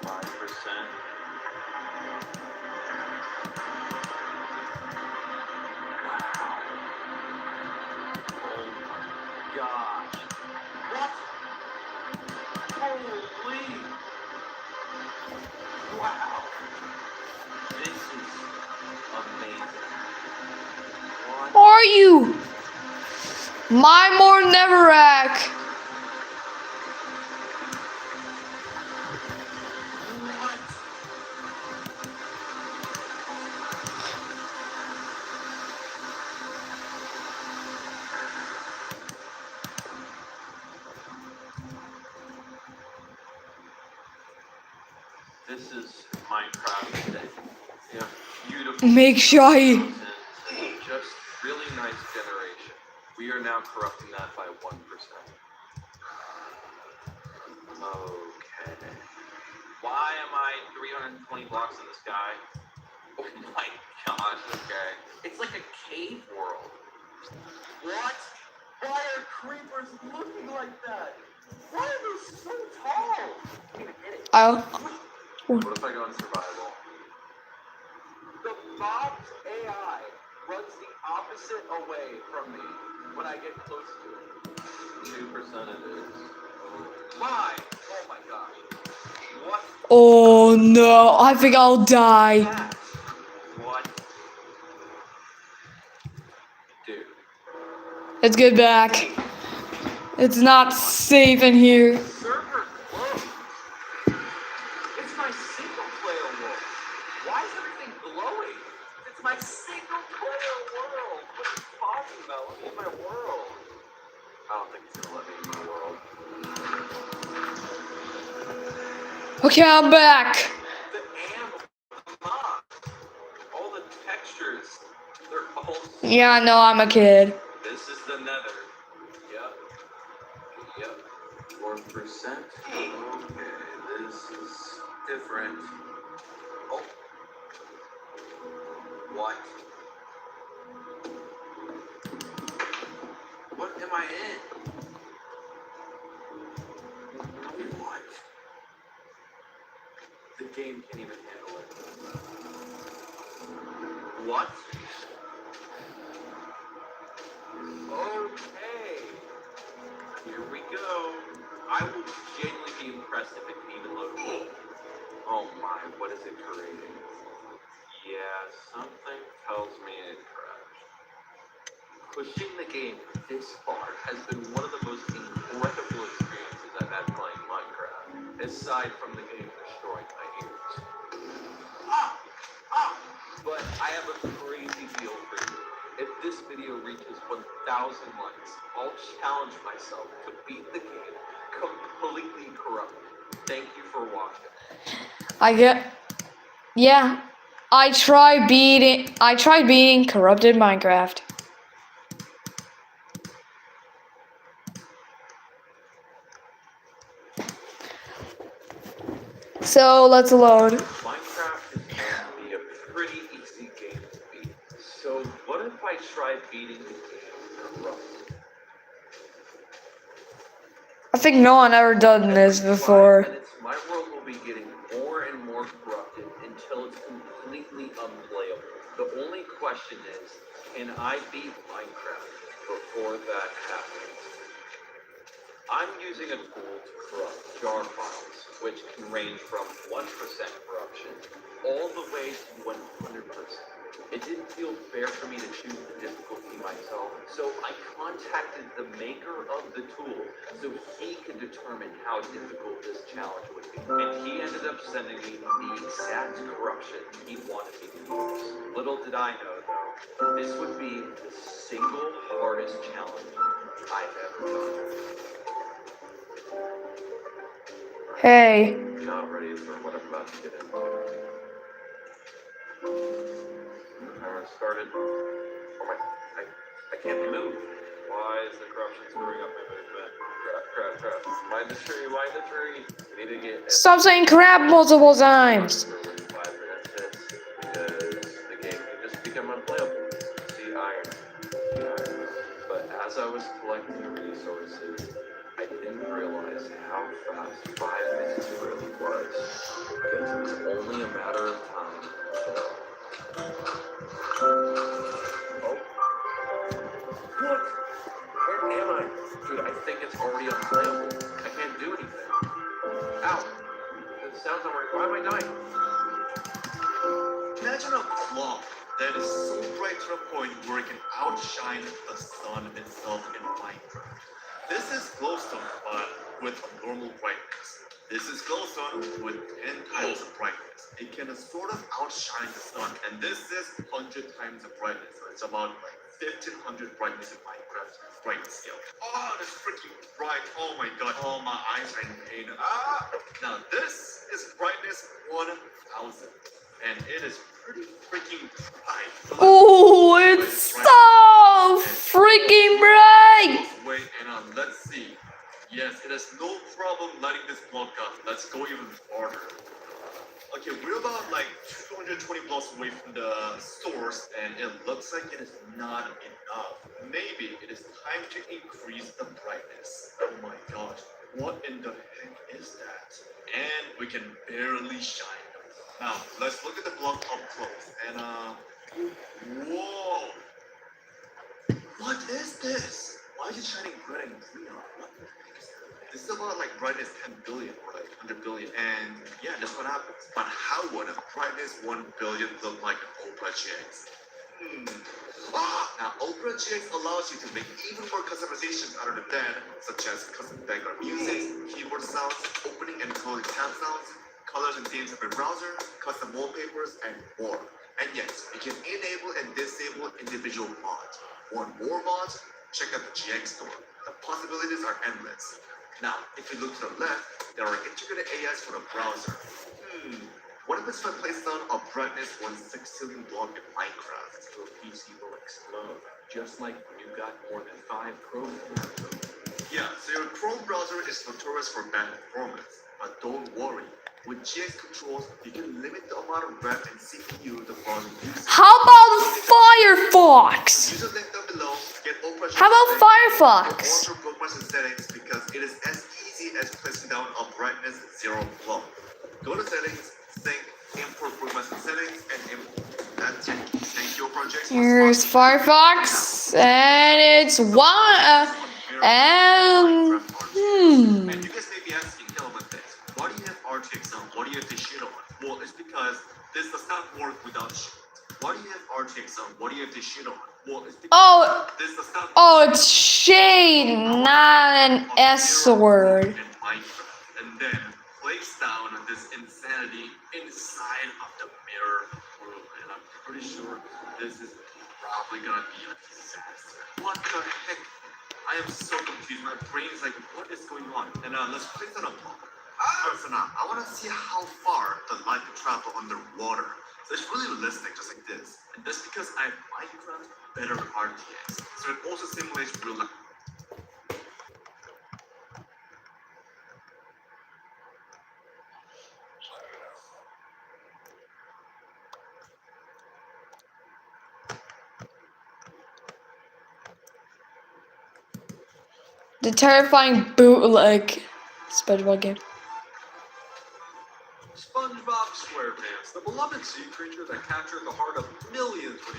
5%. Oh my gosh. What? Holy. Wow. This is amazing. What? Are you? Mine more Neverack. What? This is Minecraft today. Yeah, beautiful. Make sure I. Just really nice generation. We are now corrupting that by 1%. Okay. Why am I 320 blocks in the sky? Oh my gosh, okay. It's like a cave world. What? Why are creepers looking like that? Why are they so tall? I can't even hit it. What if I go on survival? The Bob's AI runs the opposite away from me when I get close to it. 2% it is. My! Oh my gosh. What? Oh no! I think I'll die. That? What? Dude. Let's get back. It's not safe in here. Server closed. It's my single player world. Why is everything glowing? It's my single player world. What are you talking about? Let me in my world. I don't think it's gonna let me in my world. Okay, I'm back. The animal, the mob, all the textures, they're all. Yeah, no, I'm a kid. This is the nether. Yep. 4%. Okay, this is different. Oh. What? What am I in? What? The game can't even handle it. What? Okay. Here we go. I will genuinely be impressed if it can even load a world. Oh my, what is it creating? Yeah, something tells me it crashed. Pushing the game this far has been one of the most incredible experiences I've had playing Minecraft, aside from the game destroying my ears. But I have a crazy deal for you. If this video reaches 1,000 likes, I'll challenge myself to beat the game completely corrupted. Thank you for watching. Yeah. I tried beating corrupted Minecraft. So let's load. Minecraft is going to be a pretty easy game to beat. So what if I try beating the game corrupted? I think no one ever done this before. 5 minutes, my world will be getting more and more corrupted until it's completely unplayable. only question is, can I beat Minecraft before that happens? I'm using a tool to corrupt jar files, which can range from 1% corruption all the way to 100%. It didn't feel fair for me to choose the difficulty myself, so I contacted the maker of the tool so he could determine how difficult this challenge would be. And he ended up sending me the exact corruption he wanted me to use. Little did I know, though, this would be the single hardest challenge I've ever done. Hey. You're not ready for what I'm about to get into. I started. Oh my! I can't move. Why is the corruption screwing up my movement? Crap. Mind the tree. We need to get. Stop saying crap multiple times. For 5 minutes because the game can just become unplayable. See iron. But as I was collecting the resources, I didn't realize how fast 5 minutes really was. Because it was only a matter of time. Oh. What? Where am I? Dude, I think it's already unplayable. I can't do anything. Ow. The sounds aren't working. Why am I dying? Imagine a clock that is so bright to the point where it can outshine the sun itself in Minecraft. This is glowstone, but with a normal brightness. This is glowstone with 10 times the brightness. It can sort of outshine the sun, and this is 100 times the brightness. So it's about like 1500 brightness in Minecraft brightness scale. Oh, that's freaking bright. Oh my god. Oh, my eyes are in pain. Now this is brightness 1000. And it is pretty freaking bright. Oh, it's so freaking bright! Wait, and let's see. Yes, it has no problem lighting this block up. Let's go even farther. Okay, we're about like 220 blocks away from the source, and it looks like it is not enough. Maybe it is time to increase the brightness. Oh my god, what in the heck is that? And we can barely shine. Now, let's look at the block up close, and whoa! What is this? Why is it shining red and green? What the heck is that? This is about like brightness 10 billion or like 100 billion, and yeah, that's what happens. But how would a brightness 1 billion look like an Opera GX? Now, Opera GX allows you to make even more customizations out of the bed, such as custom background music, keyboard sounds, opening and closing tab sounds, colors and themes of your browser, custom wallpapers, and more. And yes, you can enable and disable individual mods. Want more mods? Check out the GX store. The possibilities are endless. Now, if you look to the left, there are integrated AIs for the browser. What if I place down a brightness 1 sextillion block in Minecraft? Your PC will explode, just like when you got more than 5 Chrome tabs open. Yeah, so your Chrome browser is notorious for bad performance. But don't worry. With GX controls, you can limit the amount of RAM and CPU the browser uses. How about Firefox? Use the link down below. Get Opera. How about Firefox? Also, bookmarks and settings because it is as easy as placing down a brightness 0 block. Go to settings, sync, import bookmarks and settings, and import. That's it. Thank you, project. Here's Firefox, and it's one. And And you guys may be asking, this. Why do you have RTX on? Why do you have this shit on? Well, it's because this does not work without shit. Why do you have RTX on? Why do you have this shit on? Well, it's because this does not. Oh, it's shade, not an S word. And then place down this insanity inside of the mirror room, and I'm pretty sure this is probably gonna be a disaster. What the heck? I am so confused. My brain is like, what is going on? And let's place that on top. So now, I want to see how far the light can travel underwater. So it's really realistic, just like this. And that's because I have Minecraft better RTX. So it also simulates real life. The terrifying bootleg SpongeBob game. SpongeBob SquarePants, the beloved sea creature that captured the heart of millions with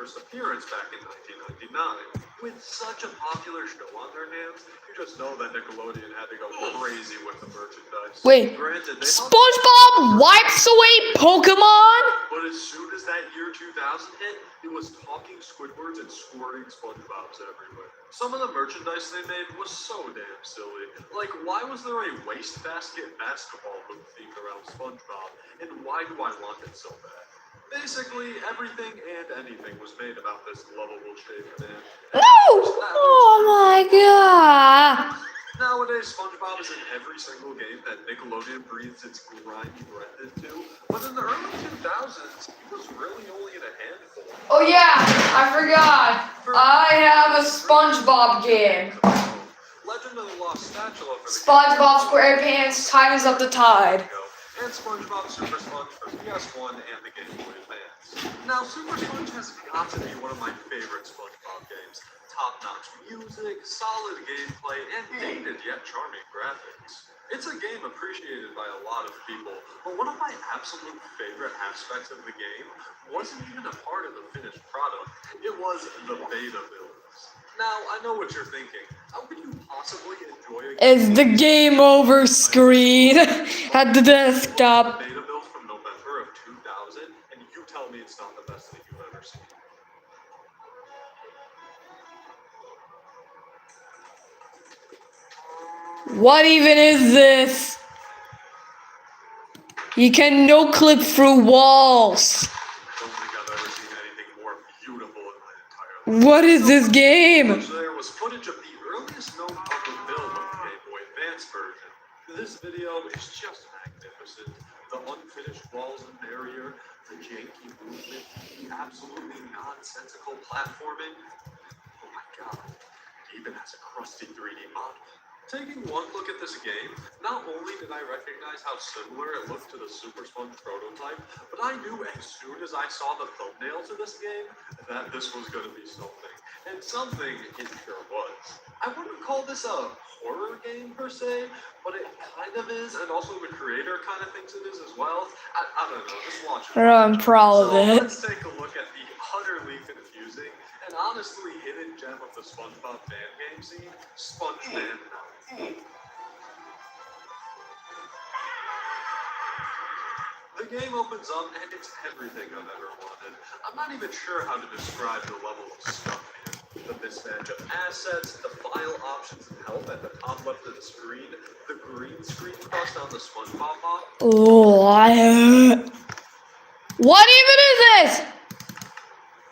first appearance back in 1999. With such a popular show on their hands, you just know that Nickelodeon had to go crazy with the merchandise. Wait, Granted, they SpongeBob wipes away Pokemon? but as soon as that year 2000 hit, it was talking Squidwards and squirting SpongeBobs everywhere. Some of the merchandise they made was so damn silly. Like, why was there a wastebasket basketball hoop themed around SpongeBob? And why do I want it so bad? Basically, everything and anything was made about this lovable shaved man. No! Oh my god. Nowadays, SpongeBob is in every single game that Nickelodeon breathes its grimy breath into, but in the early 2000s, he was really only in a handful. Oh yeah, I forgot. I have a SpongeBob game. Legend of the Lost Spatula for the SpongeBob SquarePants tightens up the tide. and SpongeBob Super Sponge for PS1 and the Game Boy Advance. Now, Super Sponge has got to be one of my favorite SpongeBob games. Top-notch music, solid gameplay, and dated yet charming graphics. It's a game appreciated by a lot of people, but one of my absolute favorite aspects of the game wasn't even a part of the finished product. It was the beta builds. Now, I know what you're thinking. How could you possibly enjoy a game? It's the game over screen at the desktop. Beta build from November of 2000, and you tell me it's not the best thing you've ever seen. What even is this? You can no clip through walls. Don't think I've ever seen anything more beautiful in my entire life. What is this game? There was footage of the earliest known public build of the Game Boy Advance version. This video is just magnificent. The unfinished walls and barrier, the janky movement, the absolutely nonsensical platforming. Oh my god, it even has a crusty 3D model. Taking one look at this game, not only did I recognize how similar it looked to the Super Sponge prototype, but I knew as soon as I saw the thumbnail to this game that this was going to be something. And something it sure was. I wouldn't call this a horror game per se, but it kind of is, and also the creator kind of thinks it is as well. I don't know, just watch it. I'm proud of So it. let's take a look at the utterly confusing and honestly hidden gem of the SpongeBob fan game scene, SpongeMan. The game opens up and it's everything I've ever wanted. I'm not even sure how to describe the level of stuff here. The mismatch of assets, the file options and help at the top left of the screen, the green screen crossed on the SpongeBob box. What even is this?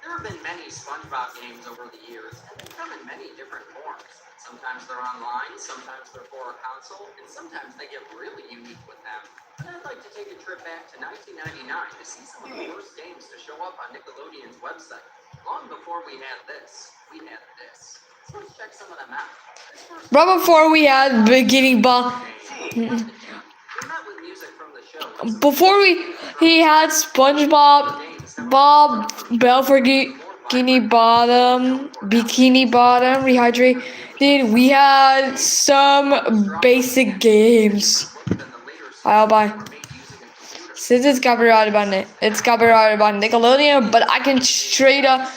There have been many SpongeBob games over the years, and they come in many different forms. Sometimes they're online, sometimes they're for a console, and sometimes they get really unique with them. But I'd like to take a trip back to 1999 to see some of the first games to show up on Nickelodeon's website. Long before we had this, we had this. So let's check some of them out. This first Right before we had Bikini Bottom. game, we met with music from the show. Before he had SpongeBob, Bob, Bikini Bottom, Rehydrate. Then we had some basic games. I'll buy. Since it's copyrighted by Nickelodeon, but I can straight up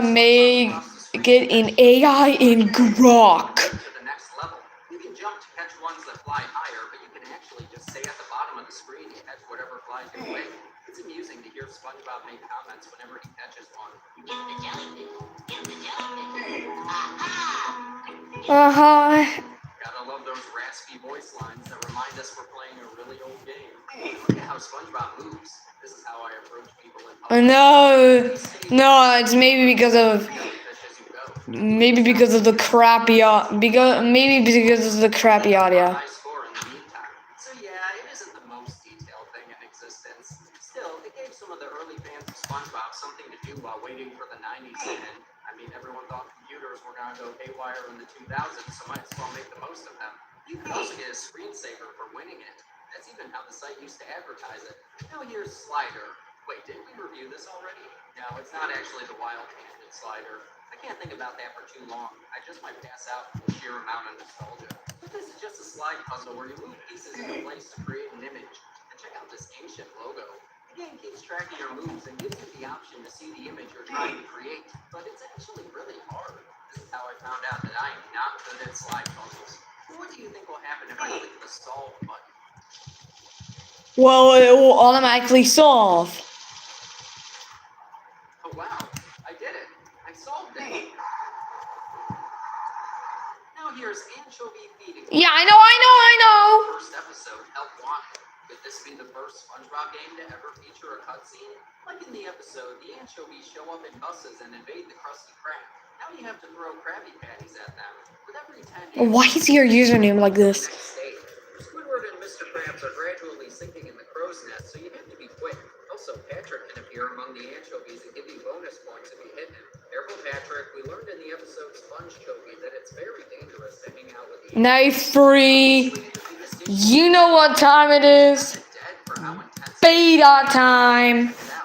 make it in AI in Grok. To the next level. You can jump to catch ones that fly higher, but you can actually just stay at the bottom of the screen and catch whatever flies your way. It's amusing to hear SpongeBob make comments whenever he catches one. Get the jellyfish. Get the jellyfish. Aha! Gotta love those raspy voice lines that remind us we're playing a really old game. Look at how SpongeBob moves. This is how I approach people in public. No, it's maybe because of the crappy audio. High score in the meantime. So yeah, it isn't the most detailed thing in existence. Still, it gave some of the early fans of SpongeBob something to do while waiting for the 90s to end. I mean, everyone thought computers were gonna go haywire in the 2000s, so might as well make the most of them. You could also get a screensaver for winning it. That's even how the site used to advertise it. Now here's Slider. Wait, didn't we review this already? No, it's not actually the wild-handed Slider. I can't think about that for too long. I just might pass out from the sheer amount of nostalgia. But this is just a slide puzzle where you move pieces into place to create an image. And check out this ancient logo. The game keeps track of your moves and gives you the option to see the image you're trying to create, but it's actually really hard. This is how I found out that I am not good at slide puzzles. What do you think will happen if I click the solve button? Well, it will automatically solve. Oh wow, I did it. I solved it. Now here's anchovy feeding. Yeah, I know. First episode, Help Wanted. Could this be the first SpongeBob game to ever feature a cutscene? Like in the episode, the anchovies show up in buses and invade the Krusty Krab. Now you have to throw Krabby Patties at them. With every 10 Why is your username like this? Next stage. Squidward and Mr. Krabs are gradually sinking in the crow's nest, so you have to be quick. Also, Patrick can appear among the anchovies and give you bonus points if you hit him. Careful, Patrick. We learned in the episode Spongechovy that it's very dangerous to hang out with the Night free. You know what time it is. dead for how intense Beta time. it's out.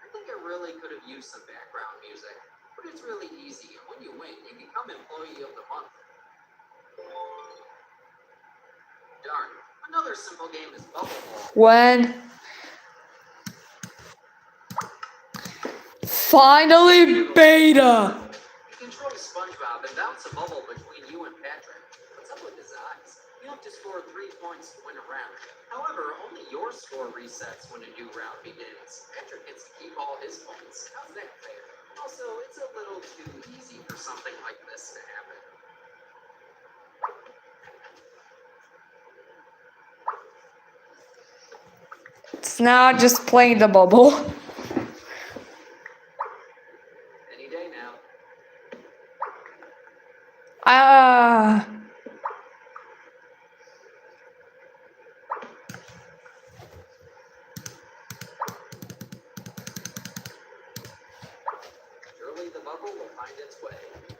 I think I really could have used some background music, but it's really easy, and when you win, you become Employee of the Month. Darn. Another simple game is Bubble Ball. When? Finally, beta. You control SpongeBob and bounce a bubble between you and Patrick. What's up with his eyes? You have to score 3 points to win a round. However, only your score resets when a new round begins. Patrick gets to keep all his points. How's that fair? Also, it's a little too easy for something like this to happen. It's not just playing the bubble. Any day now. Ah. Surely the bubble will find its way.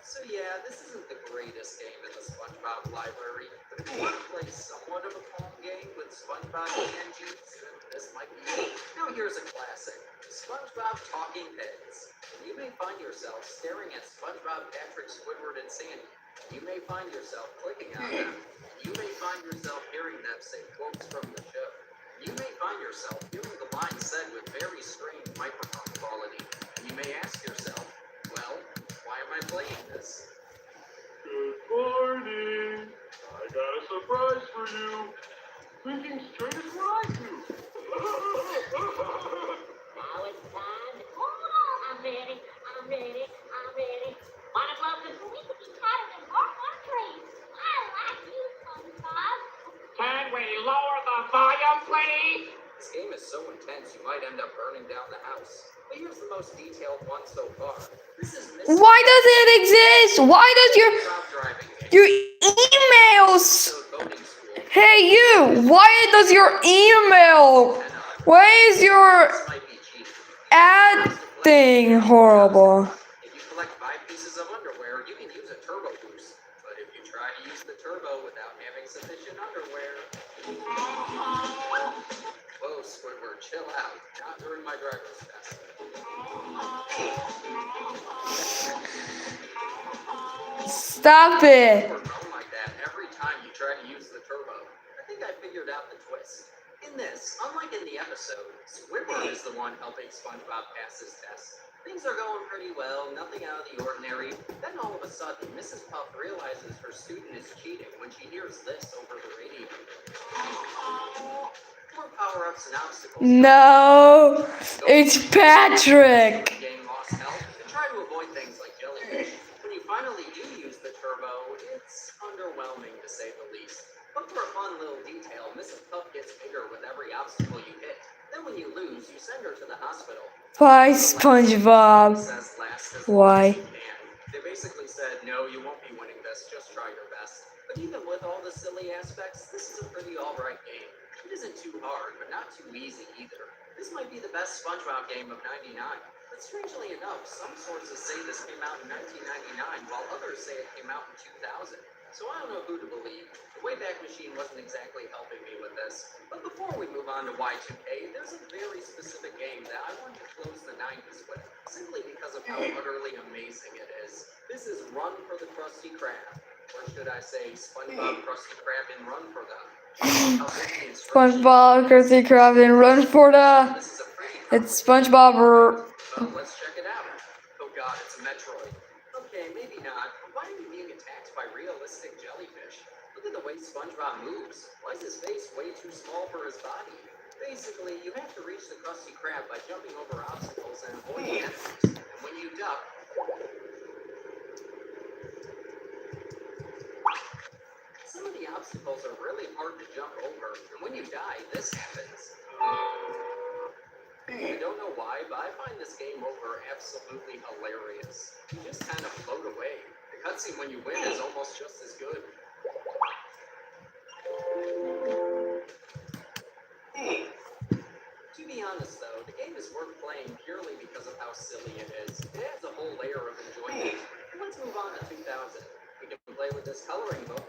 So yeah, this isn't the greatest game in the SpongeBob library, but if you want to play somewhat of a calm game with SpongeBob PNGs, this might be it. Now here's a classic, SpongeBob Talking Heads. You may find yourself staring at SpongeBob, Patrick, Squidward, and Sandy. You may find yourself clicking on them. You may find yourself hearing them say quotes from the show. You may find yourself hearing the lines said with very strange microphone quality. And you may ask yourself, well, why am I playing this? Good morning. I got a surprise for you. Thinking straight is what I do. Now it's time to hold on. I'm ready. Wanna blow this wickedy pattern and bark on trees? I like you, SpongeBob. Can we lower the volume, please? This game is so intense you might end up burning down the house. But here's the most detailed one so far. This is Mrs. Why does it exist? Why does Stop driving game. your emails? Episode voting school. Hey you, why does your email? Why is your This might be cheating. ad thing horrible? If you collect 5 pieces of underwear, you can use a turbo boost. But if you try to use the turbo without having sufficient underwear... Whoa, Squidward, chill out. Not during my driver's test. Stop it. Or go like that every time you try to use the turbo. I think I figured out the twist. In this, unlike in the episode, Squidward is the one helping SpongeBob pass his test. Things are going pretty well, nothing out of the ordinary. Then all of a sudden, Mrs. Puff realizes her student is cheating when she hears this over the radio. More power-ups and obstacles. No, it's Patrick. Gain lost health and try to avoid things like jellyfish. When you finally do use the turbo, it's underwhelming to say the least. But for a fun little detail, Mrs. Puff gets bigger with every obstacle you hit. Then when you lose, you send her to the hospital. Why SpongeBob? Says last as Why? long as you can. They basically said, no, you won't be winning this, just try your best. But even with all the silly aspects, this is a pretty alright game. It isn't too hard, but not too easy either. This might be the best SpongeBob game of '99. But strangely enough, some sources say this came out in 1999, while others say it came out in 2000. so I don't know who to believe. The Wayback Machine wasn't exactly helping me with this. But before we move on to Y2K, there's a very specific game that I want to close the 90s with, simply because of how utterly amazing it is. This is Run for the Krusty Krab. Or should I say, SpongeBob, Krusty Krab, and Run for the... SpongeBob, Krusty Krab, and Run for the. This is a pretty It's SpongeBob. So let's check it out. Oh god, it's a Metroid. Okay, maybe not. But why are we being attacked by realistic jellyfish? Look at the way SpongeBob moves. Why is his face way too small for his body? Basically, you have to reach the Krusty Krab by jumping over obstacles and avoiding enemies. And when you duck... Some of the obstacles are really hard to jump over, and when you die, this happens. I don't know why, but I find this game over absolutely hilarious. You just kind of float away. The cutscene when you win is almost just as good. To be honest though, the game is worth playing purely because of how silly it is. It adds a whole layer of enjoyment. And let's move on to 2000. We can play with this coloring book.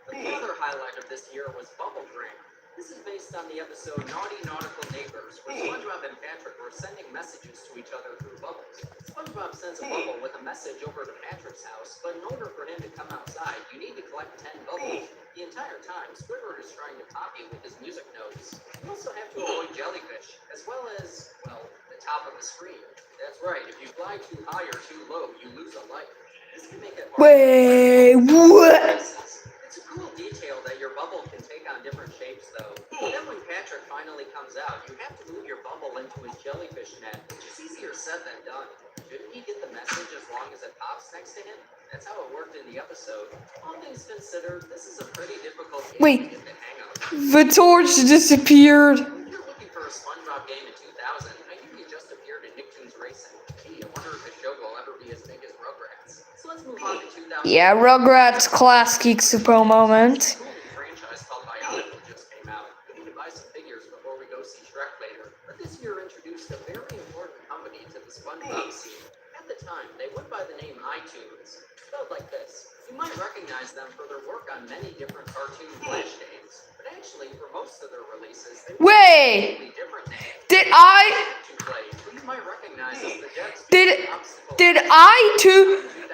The other highlight of this year was Bubble Drink. This is based on the episode Naughty Nautical Neighbors, where SpongeBob and Patrick were sending messages to each other through bubbles. SpongeBob sends a bubble with a message over to Patrick's house, but in order for him to come outside, you need to collect 10 bubbles. The entire time, Squidward is trying to pop you with his music notes. You also have to avoid jellyfish, as well as, well, the top of the screen. That's right, if you fly too high or too low, you lose a life. This can make it hard. Wait, what? It's a cool detail that your bubble can take on different shapes, though. And then when Patrick finally comes out, you have to move your bubble into his jellyfish net, which is easier said than done. Shouldn't he get the message as long as it pops next to him? That's how it worked in the episode. All things considered, this is a pretty difficult game to get the hang of. The torch disappeared. If you're looking for a SpongeBob game in 2000, I think it just appeared in Nicktoons Racing. Gee, I wonder if the show will ever be as big as Rugrats. So let's move on to 2000. Yeah, Rugrats class geek super moment. A franchise called Bionicle just came out. We need to buy some figures before we go see Shrek later. But this year introduced a very important company to the SpongeBob scene. At the time, they went by the name iTunes, spelled like this. You might recognize them for their work on many different cartoon Flash games, but actually, for most of their releases, they were Wait, different names. did I You might recognize as the Dead Space did obstacle did I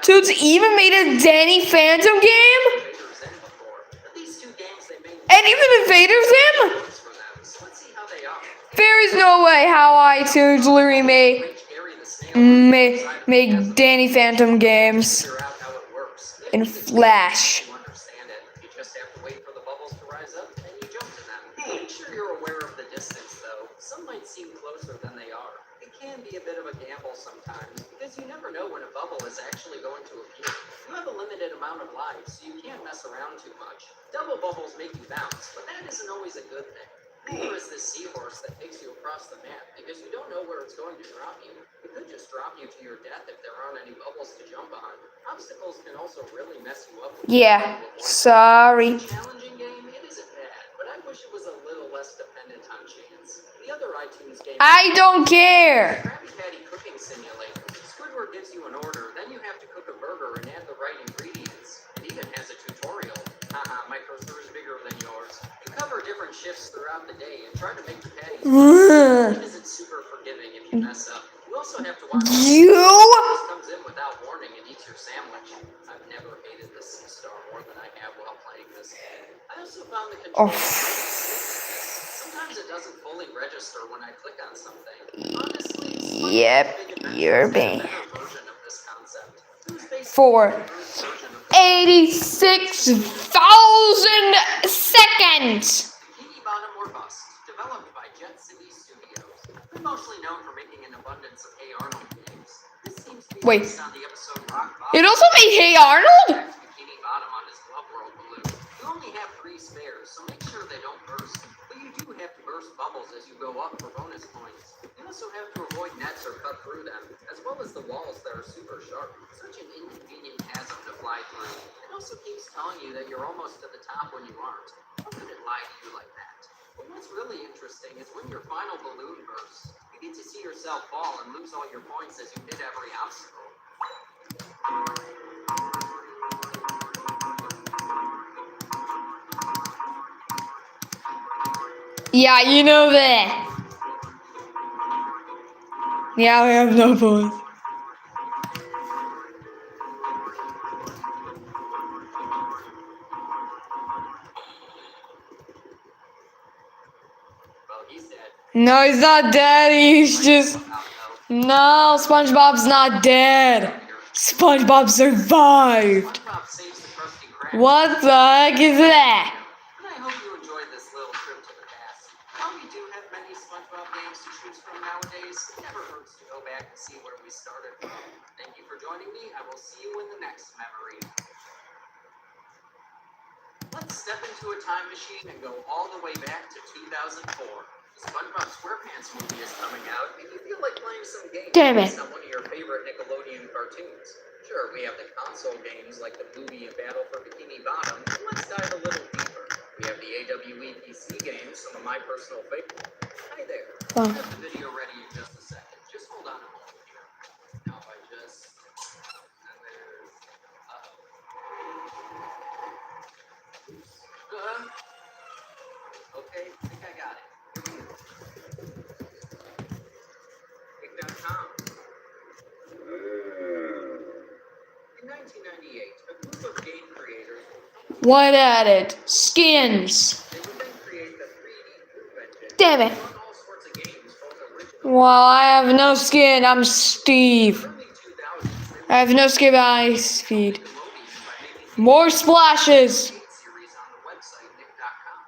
Toots even made a Danny Phantom game? Invaders in before. But these two games they made And even Invaders him? works for them. So let's see how they are. There is no way how iTunes literally make Reach Gary the Snail make Danny Phantom games figure out how it works. in Flash. You understand it. You just have to wait for the bubbles to rise up, and you jump to them. Make sure you're aware of the distance, though. Some might seem closer than they are. It can be a bit of a gamble sometimes, because you never know when a bubble is actually going to appear. You have a limited amount of lives, so you can't mess around too much. Double bubbles make you bounce, but that isn't always a good thing. Neither is this seahorse that takes you across the map, because you don't know where it's going to drop you. It could just drop you to your death if there aren't any bubbles to jump on. Obstacles can also really mess you up. Yeah, sorry. Challenging game, it isn't bad, but I wish it was a little less dependent on chance. The other iTunes game... I don't care. Krabby Patty Cooking Simulator. Squidward gives you an order, then you have to cook a burger and add the right ingredients. It even has a tutorial. Haha, my cursor is bigger than yours. You cover different shifts throughout the day and try to make the patties. It isn't super forgiving if you mess up. You also have to watch... You? This comes in without warning and eats your sandwich. I've never hated the Sea Star more than I have while playing this game. I also found the controls... Sometimes it doesn't fully register when I click on something. Honestly, it's Yep, you're a being better version of this concept. It was basically for a version of 86,000 seconds. Bikini Bottom or Bust, developed by Jet City Studios. They're mostly known for making an abundance of Hey Arnold games. This seems to be Wait. based on the episode Rock It Bottom. also made Hey Arnold? Bikini Bottom on his Glove World balloon. You only have 3 spares, so make sure they don't burst. But you do have to burst bubbles as you go up for bonus points. You also have to avoid nets or cut through them, as well as the walls that are super sharp. Such an inconvenient chasm to fly through. It also keeps telling you that you're almost to the top when you aren't. How could it lie to you like that? But what's really interesting is when your final balloon bursts, you get to see yourself fall and lose all your points as you hit every obstacle. Yeah, you know that. Yeah, we have no phones. Well, he's dead. No, he's not dead. He's just. No, SpongeBob's not dead. SpongeBob survived. SpongeBob saves the Krusty Krab. What the heck is that? And I hope you enjoyed this little trip to the past. While we do have many SpongeBob games to choose from nowadays, it never hurts to go back and see where we started from. Thank you for joining me. I will see you in the next memory. Let's step into a time machine and go all the way back to 2004. The SpongeBob SquarePants movie is coming out, and you feel like playing some games Damn it. based on one of your favorite Nickelodeon cartoons. Sure, we have the console games like the movie and Battle for Bikini Bottom, but let's dive a little deeper. We have the AWE PC games, some of my personal favorites. Hi there. Oh. I'll have the video ready in just a second. Just hold on a moment here. Now if I just... And there's... Okay, I think I got it. Nick.com. In 1998, a group of game creators What added? Skins. they would then create the 3D group engine Damn it. to run all sorts of games, both original Well, I have no skin. I'm Steve. early 2000s. They I have no skin by speed. Nickelodeon by making More splashes. arcade series on the website Nick.com.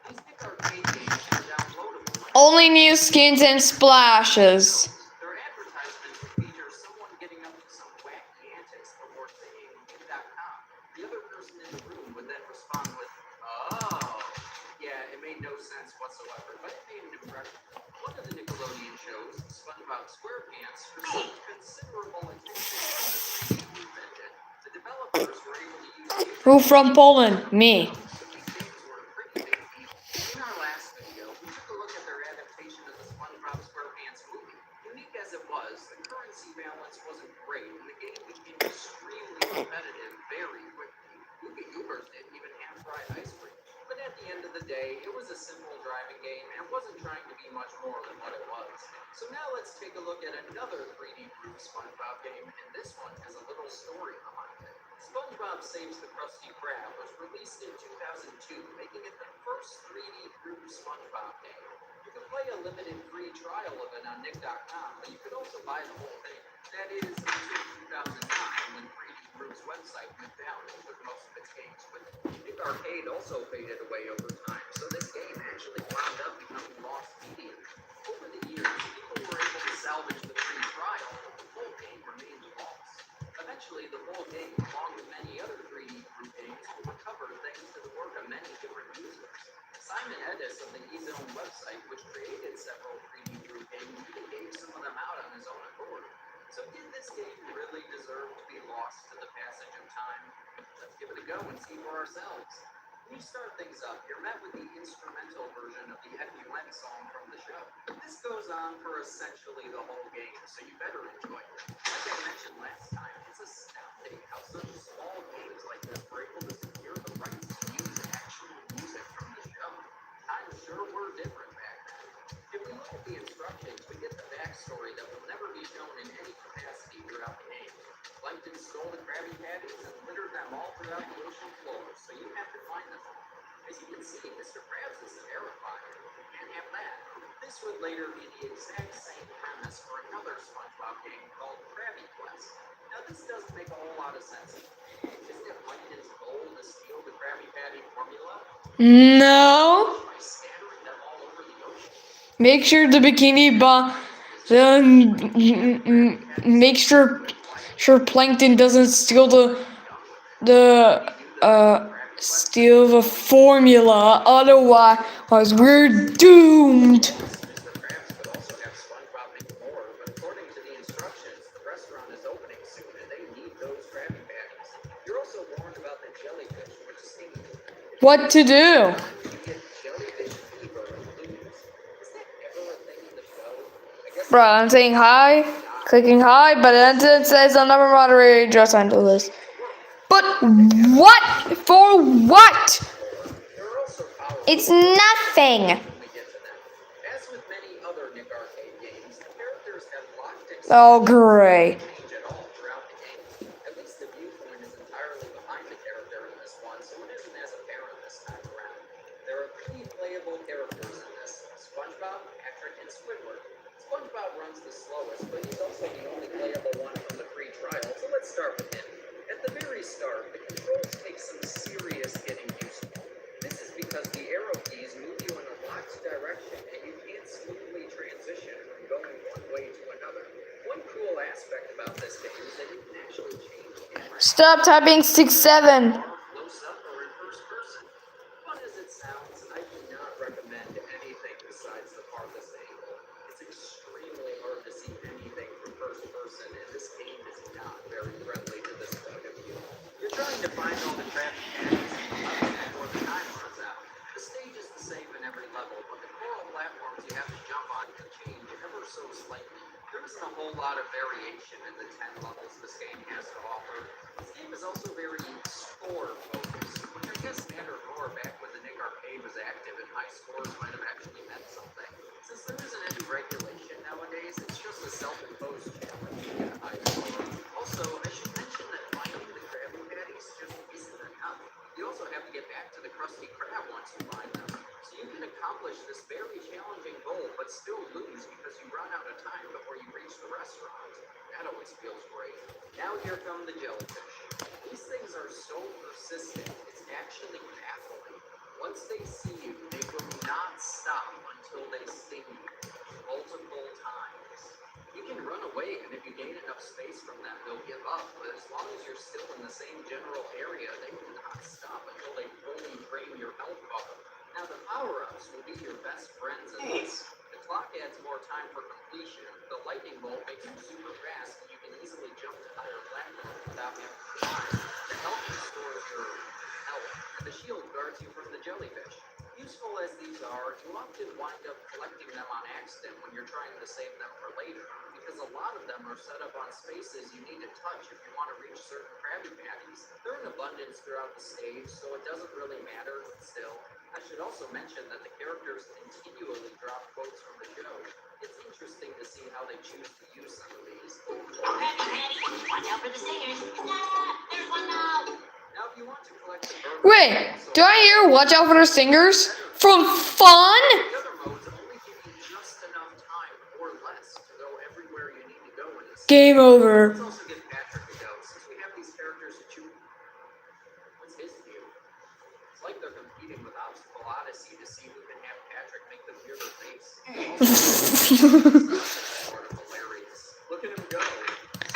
These Nick arcade games are downloadable. Only new skins and splashes. Their advertisements would feature someone getting up to some wacky antics before saying Nick.com. The other person in the room would then respond with, "Oh." Yeah, it made no sense whatsoever, but it made an impression. One of the Nickelodeon shows, SpongeBob SquarePants, received considerable attention from the 3D group engine. The developers were able to use Who from Poland? Me. these games were a pretty big deal. In our last video, we took a look at their adaptation of the SpongeBob SquarePants movie. Unique as it was, the currency balance wasn't great, and the game became extremely repetitive very quickly. Oogie Goobers didn't even have fried ice cream. But at the end of the day, it was a simple driving game and wasn't trying to be much more than what it was. So now let's take a look at another 3D group SpongeBob game, and this one has a little story behind it. SpongeBob Saves the Krusty Krab was released in 2002, making it the first 3D group SpongeBob game. You can play a limited free trial of it on Nick.com, but you could also buy the whole thing. That is until 2009, when 3D Group's website went down and took most of its games with it. Nick Arcade also faded away over time, so this game actually wound up becoming lost media. Over the years, people were able to salvage the free trial, but the full game remained lost. Eventually, the whole game, along with many other 3D group games, were recovered thanks to the work of many different users. Simon Edis of the eZone website, which created several 3D group games, even gave some of them out on his own accord. So did this game really deserve to be lost to the passage of time? Let's give it a go and see for ourselves. When you start things up, you're met with the instrumental version of the FUN song from the show. This goes on for essentially the whole game, so you better enjoy it. Like I mentioned last time, it's astounding how such small games like this were able to secure the rights to use actual music from the show. Times sure were different back then. If we look at the instructions, we get the backstory that will never be shown in any capacity throughout the game. Plankton stole the Krabby Patties and littered them all throughout the ocean floor, so you have to find them all. As you can see, Mr. Krabs is terrifying. You can't have that. This would later be the exact same premise for another SpongeBob game called Krabby Quest. Now this doesn't make a whole lot of sense. Isn't it Plankton's goal to steal the Krabby Patty formula? No. By scattering them all over the ocean. Make sure the bikini bomb. Make sure Plankton doesn't steal steal the formula. Otherwise, we're doomed. Mr. Krabs could also have SpongeBob make more, but according to the instructions, the restaurant is opening soon and they need those Krabby Patties. You're also warned about the jellyfish, which sting you. What to do? You get jellyfish fever and lose. Is that ever a thing in the show? I guess Bro, I'm saying hi, clicking hi, but then it says I'm never moderator, just handle this. But what? For what? there are also power It's nothing. when we get to Oh, great. change at all throughout the game. At least the viewpoint is entirely behind the character in this one, so it isn't as apparent this time around. There are 3 playable characters in this: SpongeBob, Patrick, and Squidward. SpongeBob runs the slowest, but he's also the only playable one from the free trial, so let's start with him. At the very start, the controls take some serious getting used to. This is because the arrow keys move you in a locked direction, and you can't smoothly transition from going one way to another. One cool aspect about this game is that you can actually change camera Stop typing 6-7. close up or in first person. Fun as it sounds, I do not recommend anything besides the farthest angle. It's extremely hard to see anything from first person, and this game is not very friendly to this point of view. You're trying to find all the traffic patterns before the time runs out. The stage is the same in every level, but the coral platforms you have to jump on can change ever so slightly. There isn't a whole lot of variation in the 10 levels this game has to offer. This game is also very score focused, which I guess mattered more back when the Nick Arcade was active and high scores might have actually meant something. Since there isn't any regulation nowadays, it's just a self-imposed challenge to get a high score. Also, I should mention that finding the Krabby Patties just isn't enough. You also have to get back to the Krusty Krab once you find them. So you can accomplish this very challenging goal, but still lose because you run out of time before you reach the restaurant. That always feels great. Now here come the jellyfish. These things are so persistent, it's actually baffling. Once they see you, they will not stop until they sting you multiple times. You can run away, and if you gain enough space from them, they'll give up. But as long as you're still in the same general area, they will not stop until they fully drain your health bar. Now, the power-ups will be your best friends in this. The clock adds more time for completion. The lightning bolt makes you super fast, and you can easily jump to higher platforms without having to climb. The health restores your health, and the shield guards you from the jellyfish. Useful as these are, you often wind up collecting them on accident when you're trying to save them for later, because a lot of them are set up on spaces you need to touch if you want to reach certain Krabby Patties. They're in abundance throughout the stage, so it doesn't really matter, but still. I should also mention that the characters continually drop quotes from the show. It's interesting to see how they choose to use some of these. Watch out for the stingers. There's one now. Now, if you want to collect the burger, Wait, do I hear watch out for the singers? From Fun? the other modes only give you just enough time or less to go everywhere you need to go in this. Game over. Let's also get Patrick to go, since we have these characters to choose. What's his view? It's like they're competing with Obstacle Odyssey to see who can have Patrick make the weirder face. Sort of hilarious. Look at him go.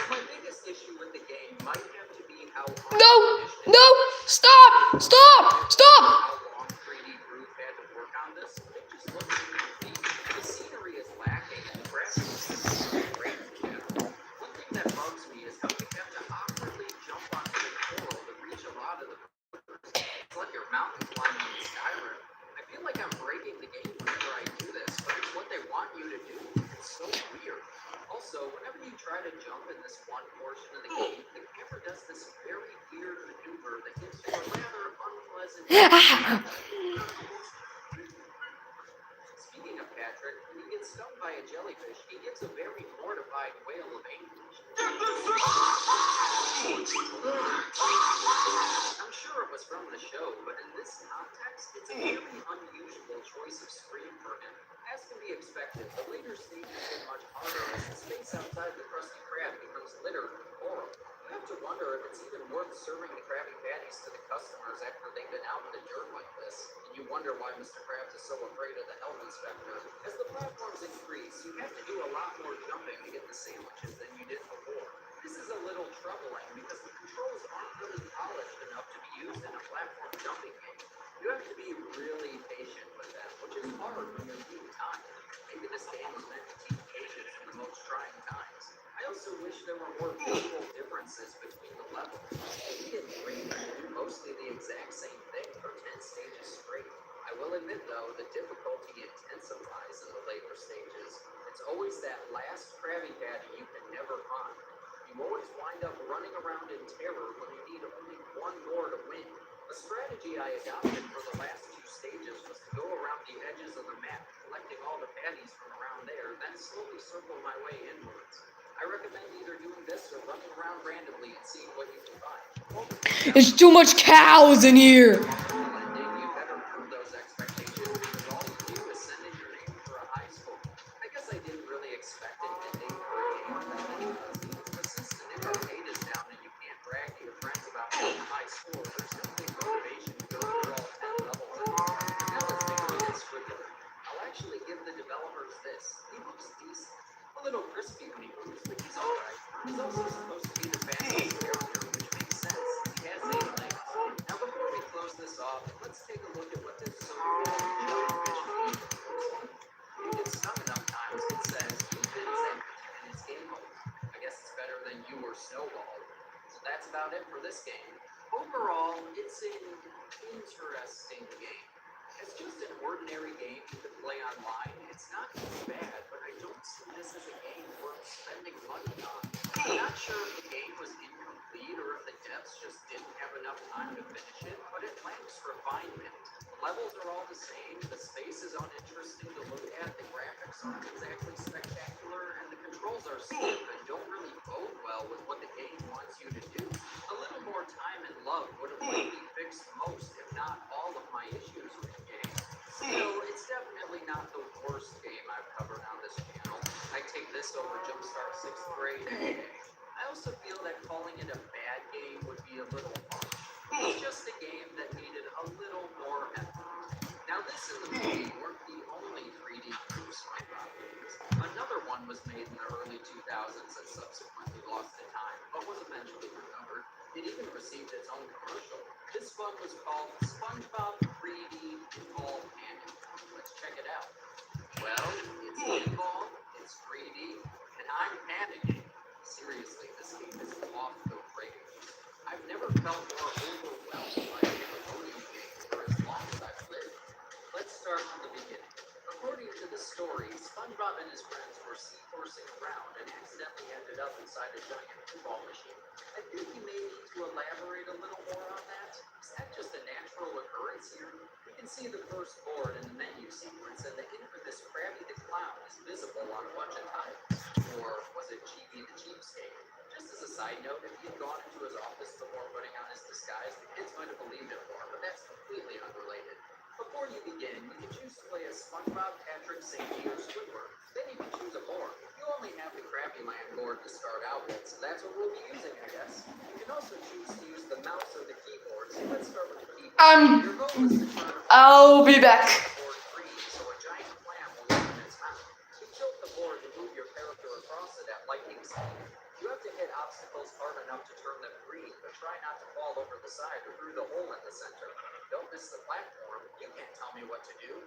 My biggest issue with the game might have to be how No, stop, stop, stop. how long 3D Groove had to work on this. It just looks incomplete. The scenery is lacking and the graphics is great in general. One thing that bugs me is how you have to awkwardly jump onto the coral to reach a lot of the burgers. It's like you're mountain climbing in Skyrim. I feel like I'm breaking the game whenever I do this, but it's what they want you to do. It's so weird. Also, whenever you try to jump in this one portion of the game, the camera does this very weird maneuver that gives you a rather unpleasant Speaking of Patrick, when he gets stung by a jellyfish, he gives a very mortified wail of anguish. I'm sure it was from the show, but in this context, it's a very unusual choice of scream for him. As can be expected, the later stages get much harder as the space outside the Krusty Krab becomes littered with coral. You have to wonder if it's even worth serving the Krabby Patties to the customers after they've been out in the dirt like this. And you wonder why Mr. Krabs is so afraid of the health inspector. As the platforms increase, you have to do a lot more jumping to get the sandwiches than you did before. This is a little troubling because the controls aren't really polished enough to be used in a platform jumping game. You have to be really patient with them, which is hard when you're being timed. Maybe this game was meant to teach patience in the most trying times. I also wish there were more visual differences between the levels. We didn't dream to do mostly the exact same thing for 10 stages straight. I will admit, though, the difficulty intensifies in the later stages. It's always that last Krabby Patty you can never find. You always wind up running around in terror when you need only one more to win. A strategy I adopted for the last 2 stages was to go around the edges of the map, collecting all the patties from around there, then slowly circle my way inwards. I recommend either doing this or running around randomly and seeing what you can find. There's too much cows in here. Ending, you better prove those expectations because all you do is send in your name for a high score. I guess I didn't really expect an ending for a game like that. But since the new arcade is down and you can't brag to your friends about getting a high score, there's no big motivation to go through all 10 levels anymore. Now let's take a look at Squiggler. I'll actually give the developers this. He looks decent. A little crispy when he moves, but he's alright. He's also supposed to be the fastest character, which makes sense. He has 8 legs. Now before we close this off, let's take a look at what this so-called jellyfish means. If it gets stung enough times, it says, you've been zapped, and it's game over. I guess it's better than you were snowballed. So that's about it for this game. Overall, it's an interesting game. It's just an ordinary game you can play online. It's not too bad, but I don't see this as a game worth spending money on. I'm not sure if the game was incomplete or if the devs just didn't have enough time to finish it, but it lacks refinement. The levels are all the same, the space is uninteresting to look at, the graphics aren't exactly spectacular, and the controls are stiff and don't really bode well with what the game wants you to do. A little more time and love would have likely fixed most, if not all, of my issues with the game. Still, it's definitely not the worst game I've covered on this channel. I take this over Jumpstart 6th Grade any day. I also feel that calling it a bad game would be a little harsh. It's just a game that needed a little more effort. Now this and the movie weren't the only 3D Bruce SpongeBob games. Another one was made in the early 2000s and subsequently lost to time, but was eventually recovered. It even received its own commercial. This one was called SpongeBob 3D Pinball Panic. Let's check it out. Well, it's pinball, it's 3D, and I'm panicking. Seriously, this game is off the rails. I've never felt more overwhelmed by a Nickelodeon game for as long as I've lived. Let's start from the beginning. According to the story, SpongeBob and his friends were sea-coursing around and accidentally ended up inside a giant pinball machine. I think you may need to elaborate a little more on that. Is that just a natural occurrence here? You can see the first board in the menu sequence, and the infamous Krabby the Clown is visible on a bunch of tiles. Or was it Chibi the Cheapskate? Just as a side note, if he had gone into his office before putting on his disguise, the kids might have believed him more, but that's completely unrelated. Before you begin, you can choose to play as SpongeBob, Patrick, Sandy, or Squidward. Then you can choose a board. You only have the Krabby Land board to start out with, so that's what we'll be using, I guess. You can also choose to use the mouse or the keyboard, so let's start with the keyboard. Your goal is to turn I'll be back. board free, so a giant clam will open its mouth. You tilt the board to move your character across it at lightning speed. You have to hit obstacles hard enough to turn them green, but try not to fall over the side or through the hole in the center. Don't miss the platform. You can't tell me what to do.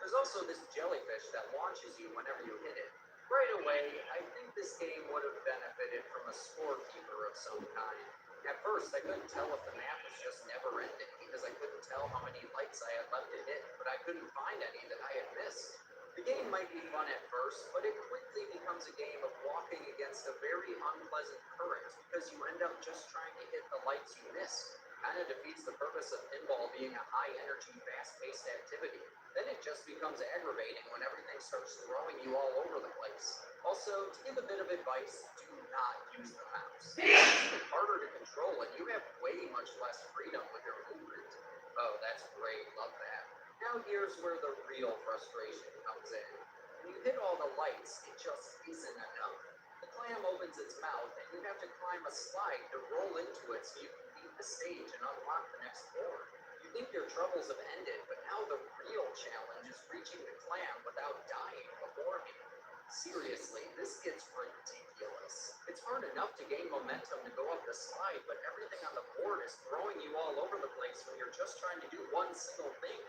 There's also this jellyfish that launches you whenever you hit it. Right away, I think this game would have benefited from a scorekeeper of some kind. At first, I couldn't tell if the map was just never ending because I couldn't tell how many lights I had left to hit, but I couldn't find any that I had missed. The game might be fun at first, but it quickly becomes a game of walking against a very unpleasant current because you end up just trying to hit the lights you missed. Kind of defeats the purpose of pinball being a high-energy, fast-paced activity. Then it just becomes aggravating when everything starts throwing you all over the place. Also, to give a bit of advice, do not use the mouse. It's harder to control, and you have way much less freedom with your movement. Oh, that's great. Love that. Now here's where the real frustration comes in. When you hit all the lights, it just isn't enough. The clam opens its mouth, and you have to climb a slide to roll into it so you can beat the stage and unlock the next board. You think your troubles have ended, but now the real challenge is reaching the clam without dying beforehand. Seriously, this gets ridiculous. It's hard enough to gain momentum to go up the slide, but everything on the board is throwing you all over the place when you're just trying to do one single thing.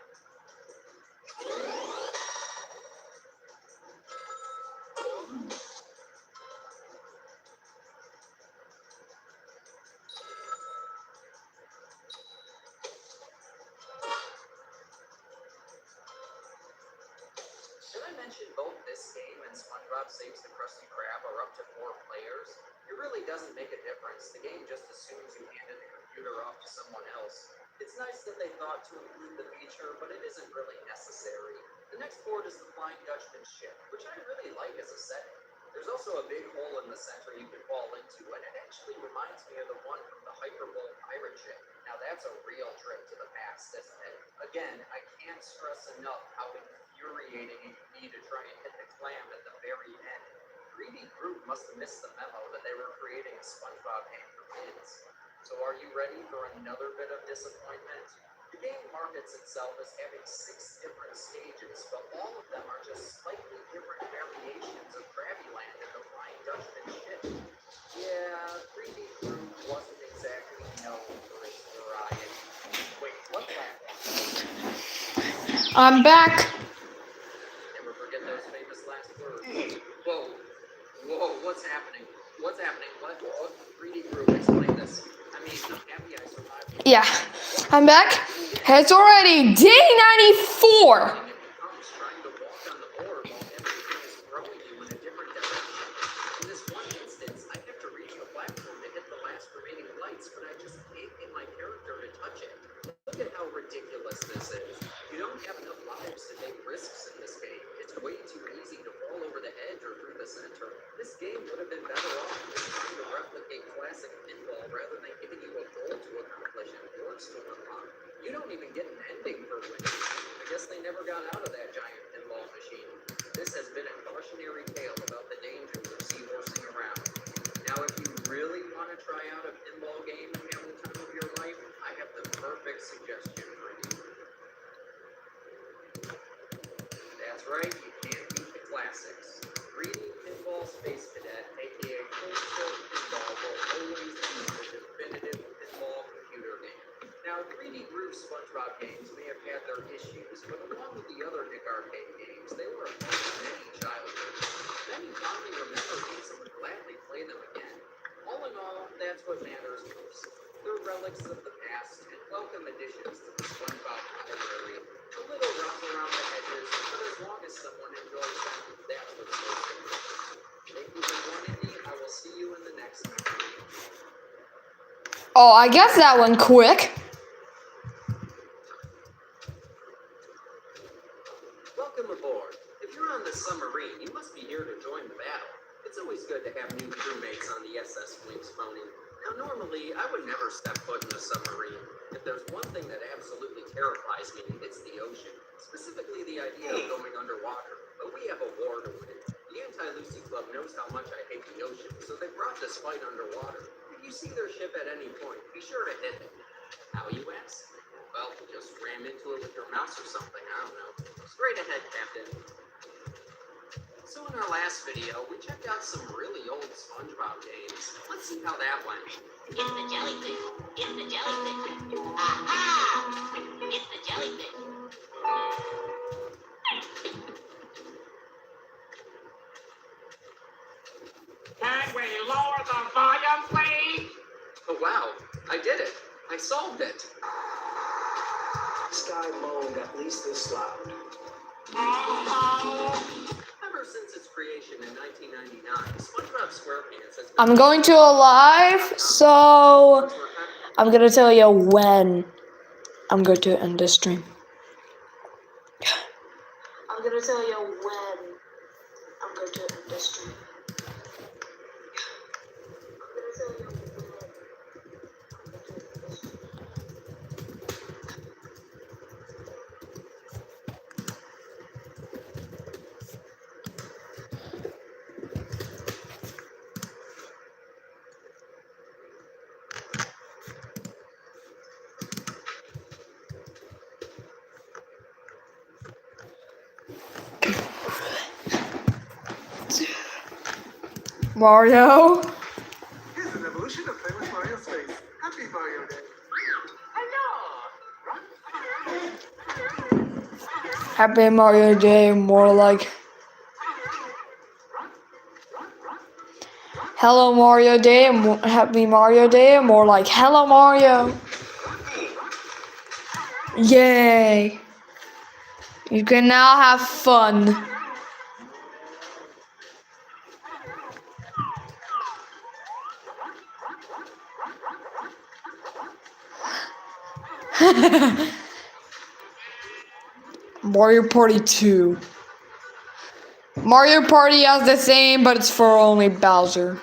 Did I mention both this game and SpongeBob Saves the Krusty Krab are up to 4 players? It really doesn't make a difference. The game just assumes you handed the computer off to someone else. It's nice that they thought to include the feature, but it isn't really necessary. The next board is the Flying Dutchman ship, which I really like as a setting. There's also a big hole in the center you can fall into, and it actually reminds me of the one from the Hyperbowl pirate ship. Now that's a real trip to the past, isn't it? Again, I can't stress enough how infuriating it can be to try and hit the clam at the very end. 3D Group must have missed the memo that they were creating a SpongeBob game for kids. So are you ready for another bit of disappointment? The game markets itself as having 6 different stages, but all of them are just slightly different variations of Krabby Land and the Flying Dutchman ship. Yeah, 3D Group wasn't exactly known for its variety. Wait, what platform? I'm back. Never forget those famous last words. Whoa, whoa, what's happening? What's happening? What? 3D Group, explain this. I mean, I'm happy I survived. Yeah, I'm back. It's already day 94. It becomes trying to walk on the board while everything is throwing you in a different direction. In this one instance, I have to reach the platform to hit the last remaining lights, but I just can't get my character to touch it. Look at how ridiculous this is. You don't have enough lives to take risks in this game. It's way too easy to fall over the edge or through the center. This game would have been better off just trying to replicate classic pinball rather than giving you a goal to accomplish and boards to unlock. You don't even get an ending for winning. I guess they never got out of that giant pinball machine. This has been a cautionary tale about the dangers of seahorsing around. Now, if you really want to try out a pinball game and have the time of your life, I have the perfect suggestion for you. That's right, you can't beat the classics. 3D Pinball Space Cadet, aka Cold Stone Pinball, will always be the definitive pinball computer game. Now, 3D Group SpongeBob games may have had their issues, but along with the other Nick Arcade games, they were a part of many childhoods. Many fondly remember these and would gladly play them again. All in all, that's what matters most. They're relics of the past and welcome additions to the SpongeBob library. A little rough around the edges, but as long as someone enjoys them, that's what's most important. Thank you for joining me. I will see you in the next one. Oh, I guess that went quick. Welcome aboard. If you're on the submarine, you must be here to join the battle. It's always good to have new crewmates on the SS Flames Phony. Now, normally, I would never step foot in a submarine. If there's one thing that absolutely terrifies me, it's the ocean. Specifically, the idea of going underwater. But we have a war to win. The Anti-Lucy Club knows how much I hate the ocean, so they brought this fight underwater. If you see their ship at any point, be sure to hit it. How, you ask? Well, just ram into it with your mouse or something, I don't know. Straight ahead, Captain. So in our last video, we checked out some really old SpongeBob games. Let's see how that went. It's the jellyfish. It's the jellyfish. Aha! It's the jellyfish. Can we lower the volume, please? Oh wow, I did it. I solved it. Sky moaned at least this loud. Ever since its creation in 1999, SpongeBob SquarePants has been I'm going to a live, so I'm gonna tell you when I'm going to end this stream. I'm gonna tell you when I'm going to end this stream. Mario. Here's an evolution of famous Mario space. Happy Mario Day. Happy Mario Day, more like Hello Mario Day, Happy Mario Day, more like Hello Mario. Yay! You can now have fun. Mario Party 2. Mario Party has the same, but it's for only Bowser.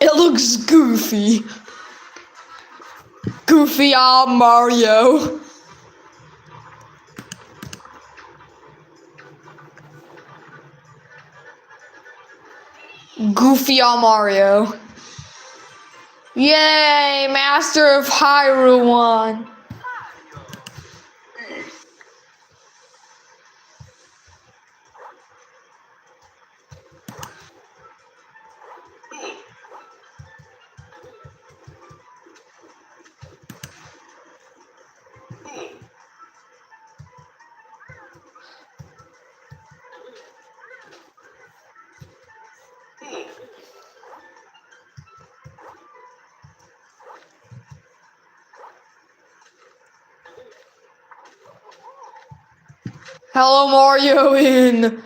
It looks goofy. Goofy on Mario. Goofy on Mario. Yay, Master of Hyrule won. Hello, Mario in.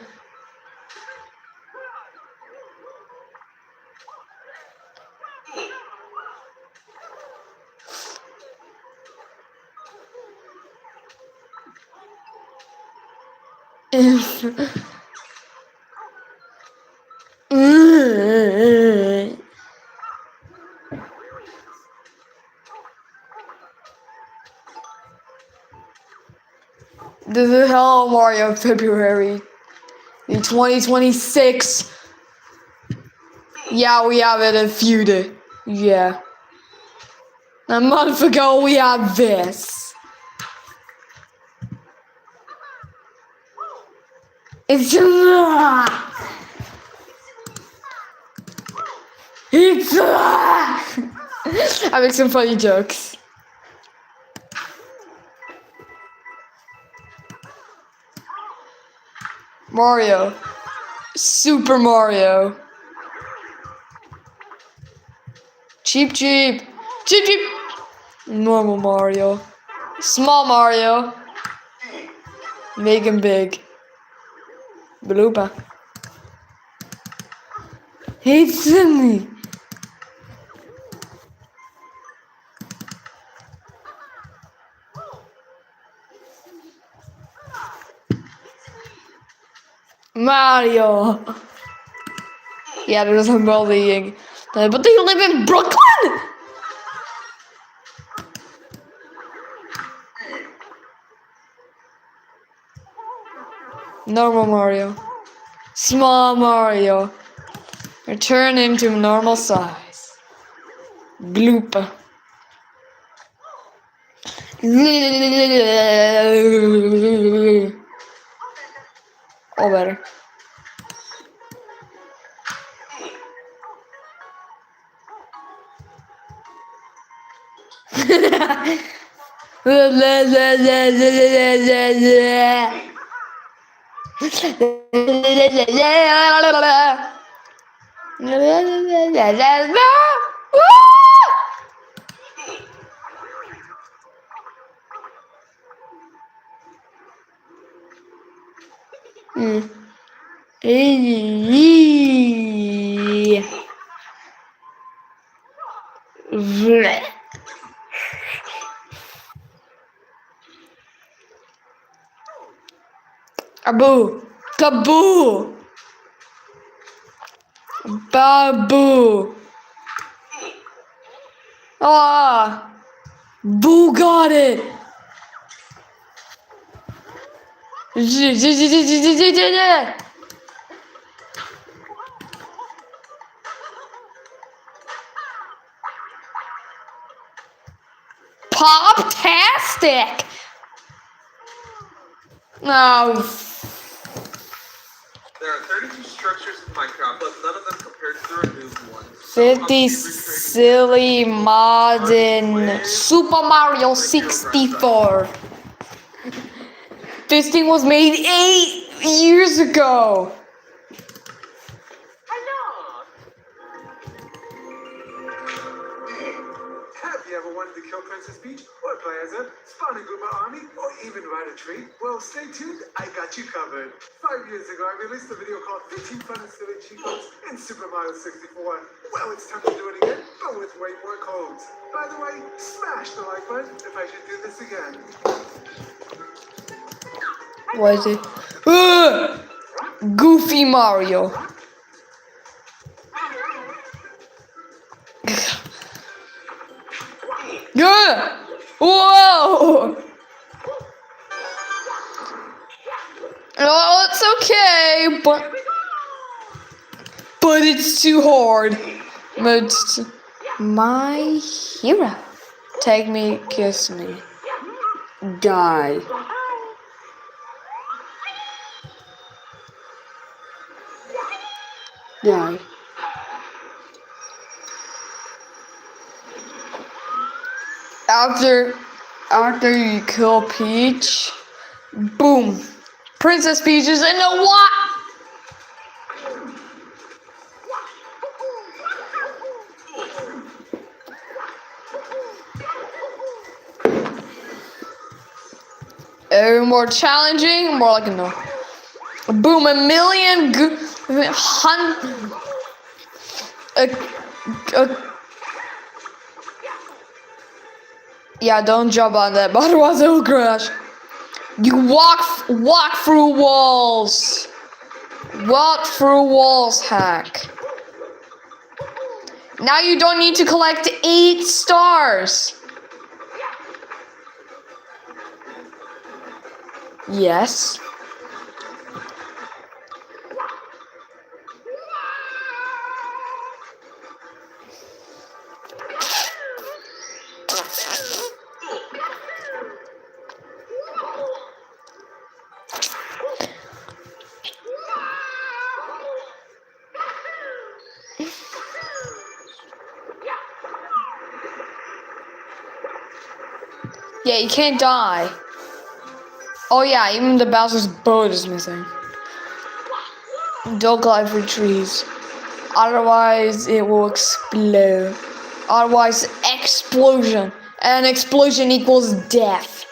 This is Hello Mario February the 2026. Yeah, we have it in feud. Yeah. A month ago we had this. It's I make some funny jokes. Mario. Super Mario. Cheap. Cheap. Normal Mario. Small Mario. Make him big. Blooper. It's me. Mario. Yeah, there's a bullying. But they live in Brooklyn? Normal Mario. Small Mario. Return into normal size. Blooper. All better. Abu. Kaboo. Babu. Ah. Boo got it. Pop-tastic. No. There are 32 structures in Minecraft, but none of them compared to the removed ones. 50 silly modern Super Mario 64. This thing was made 8 years ago. Have you Ever wanted to kill Princess Peach, or play as her, spawn a Goomba army, or even ride a tree? Well, stay tuned, I got you covered. 5 years ago, I released a video called 15 Fun and Silly Cheat Codes in Super Mario 64. Well, it's time to do it again, but with way more codes. By the way, smash the like button if I should do this again. What is it? Goofy Mario. Yeah. Whoa. Oh, it's okay, but it's too hard. But my hero, take me, kiss me, die. Die. After you kill Peach, boom, Princess Peach is in the what? More challenging, more like a no. Boom, a million, yeah, don't jump on that, otherwise it will crash. You walk through walls. Walk through walls, hack. Now you don't need to collect 8 stars. Yes. Yeah, you can't die. Oh yeah, even the Bowser's boat is missing. Don't climb for trees. Otherwise, it will explode. Otherwise, explosion. And explosion equals death.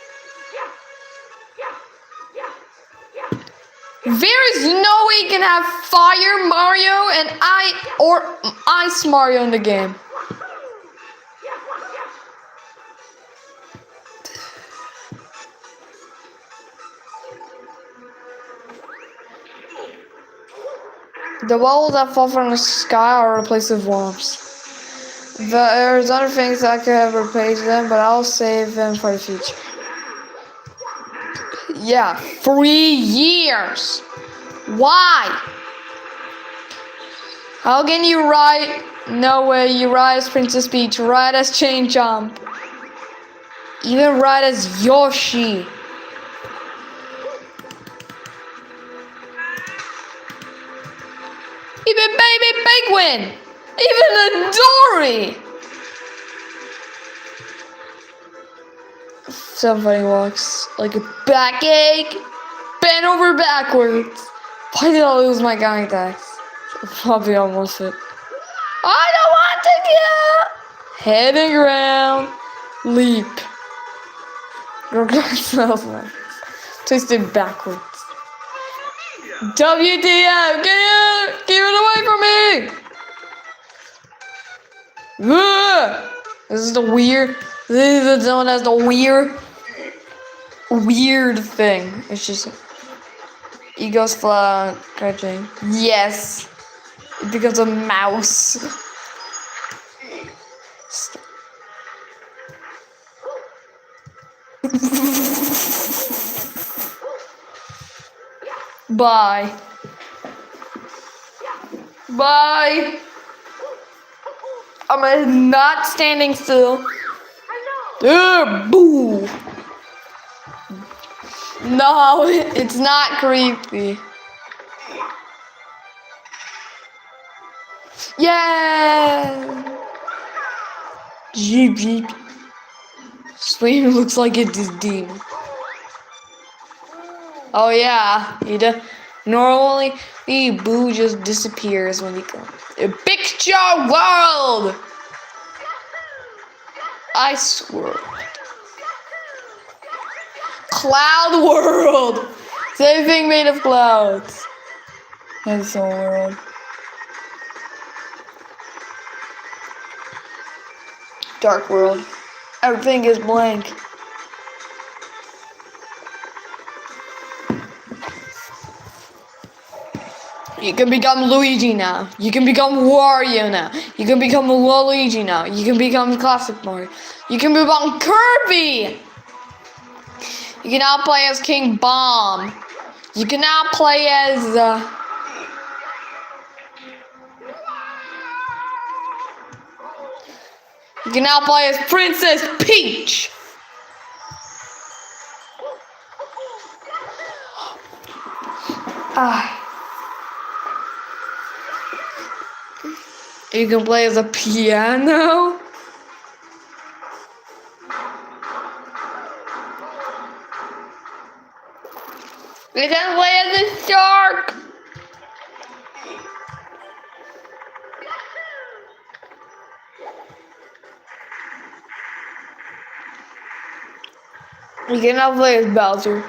There is no way you can have Fire Mario and Ice Mario in the game. The balls that fall from the sky are replaced with worms. There's other things that could have replaced them, but I'll save them for the future. Yeah, 3 years. Why? How can you ride? No way, you ride as Princess Peach, ride as Chain Jump. Even ride as Yoshi. Even Baby Penguin! Even a Dory! Somebody walks like a backache, bent over backwards. Why did I lose my guy attacks? Probably almost hit. I don't want to get heading around, leap. Smells like twisted backwards. WTF! Keep it away from me! Ugh! This is the weird. This is the zone has the weird thing. It's just he goes flat crouching. Yes, it becomes a mouse. Bye. Bye. I'm not standing still. Boo. No, it's not creepy. Yeah. Jeep, jeep. Swing looks like it is demon. Oh yeah, normally the Boo just disappears when he comes. A picture world. Ice World. Cloud World. It's everything made of clouds. That's the world. Dark World. Everything is blank. You can become Luigi now. You can become Wario now. You can become Luigi now. You can become Classic Mario. You can become Kirby. You can now play as King Bomb. You can now play as you can now play as Princess Peach. You can play as a piano. You can play as a shark. You can now play as Bowser.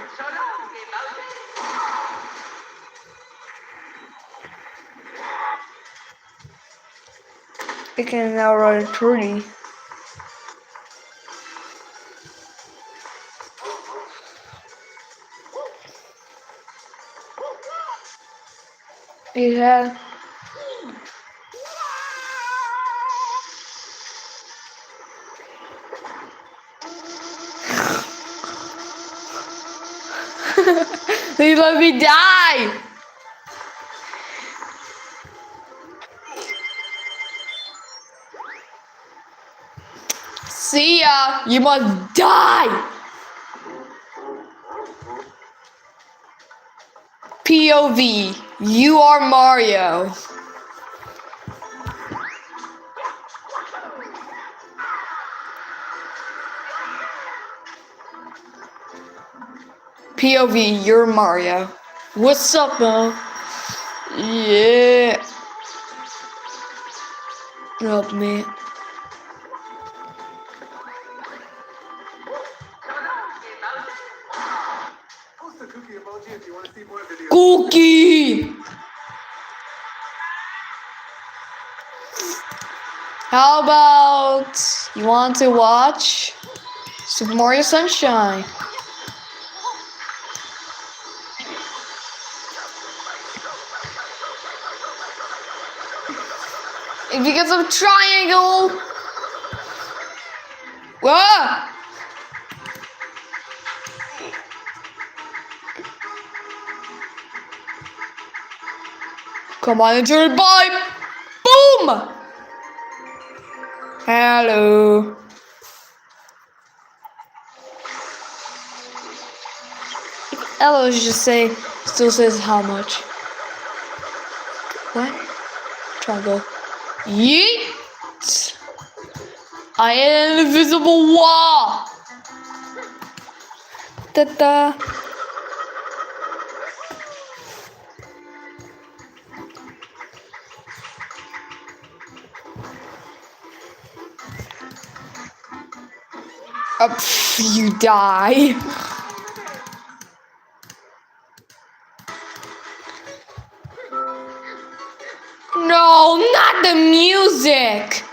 You can now run a tree. Yeah. They let me die. See ya. You must die. POV. You are Mario. POV, you're Mario. What's up, Mo? Yeah. Help me. Post a cookie emoji if you want to see more videos. Cookie! How about you want to watch Super Mario Sunshine? If you get some triangle. Whoa! Come on, enjoy it, bye! Boom! Hello. Hello, just say, still says how much. What? Triangle. Yeet! I am an invisible wall! Ta-da! You die. No, not the music.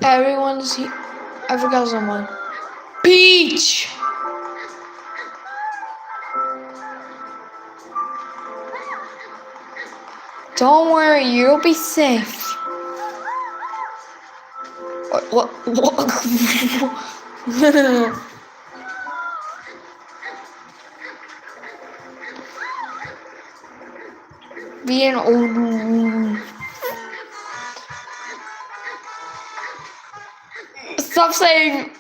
Everyone's here. I forgot someone. Peach! Don't worry, you'll be safe. What? Being old. Stop saying.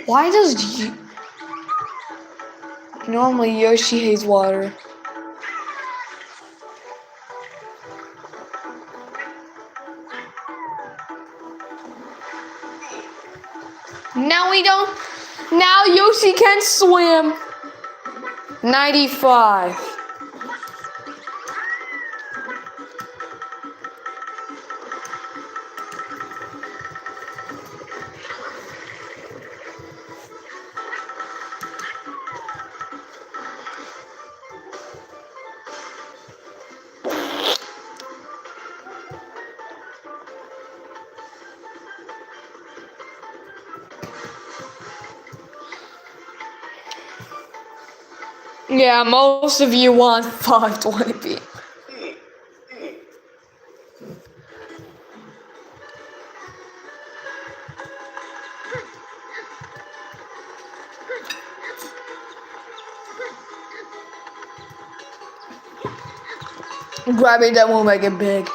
Why does you normally Yoshi hates water? Now we don't. Now Yoshi can swim. 95. Yeah, most of you want 520p. Grabbing that won't make it big.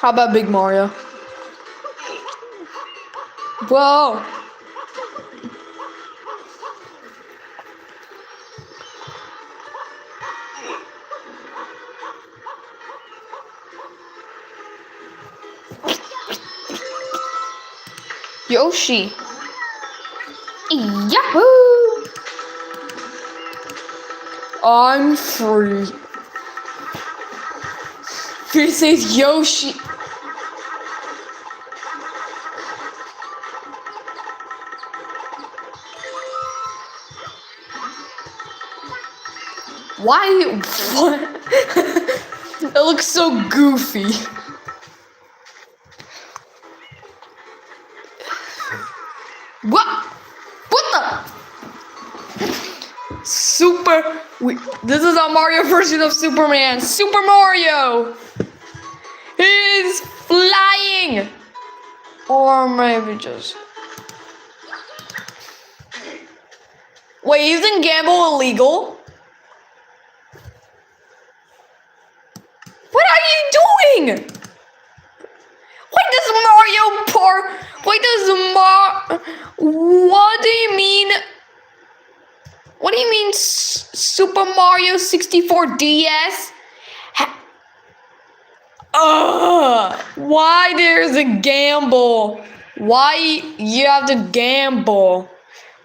How about Big Mario? Whoa! Yoshi! Yahoo! I'm free. This is Yoshi. Why? What? It looks so goofy. What? What the? This is a Mario version of Superman. Super Mario is flying. Or maybe just. Wait, isn't gamble illegal? What are you doing? What do you mean? What do you mean Super Mario 64 DS? Why there's a gamble? Why you have to gamble?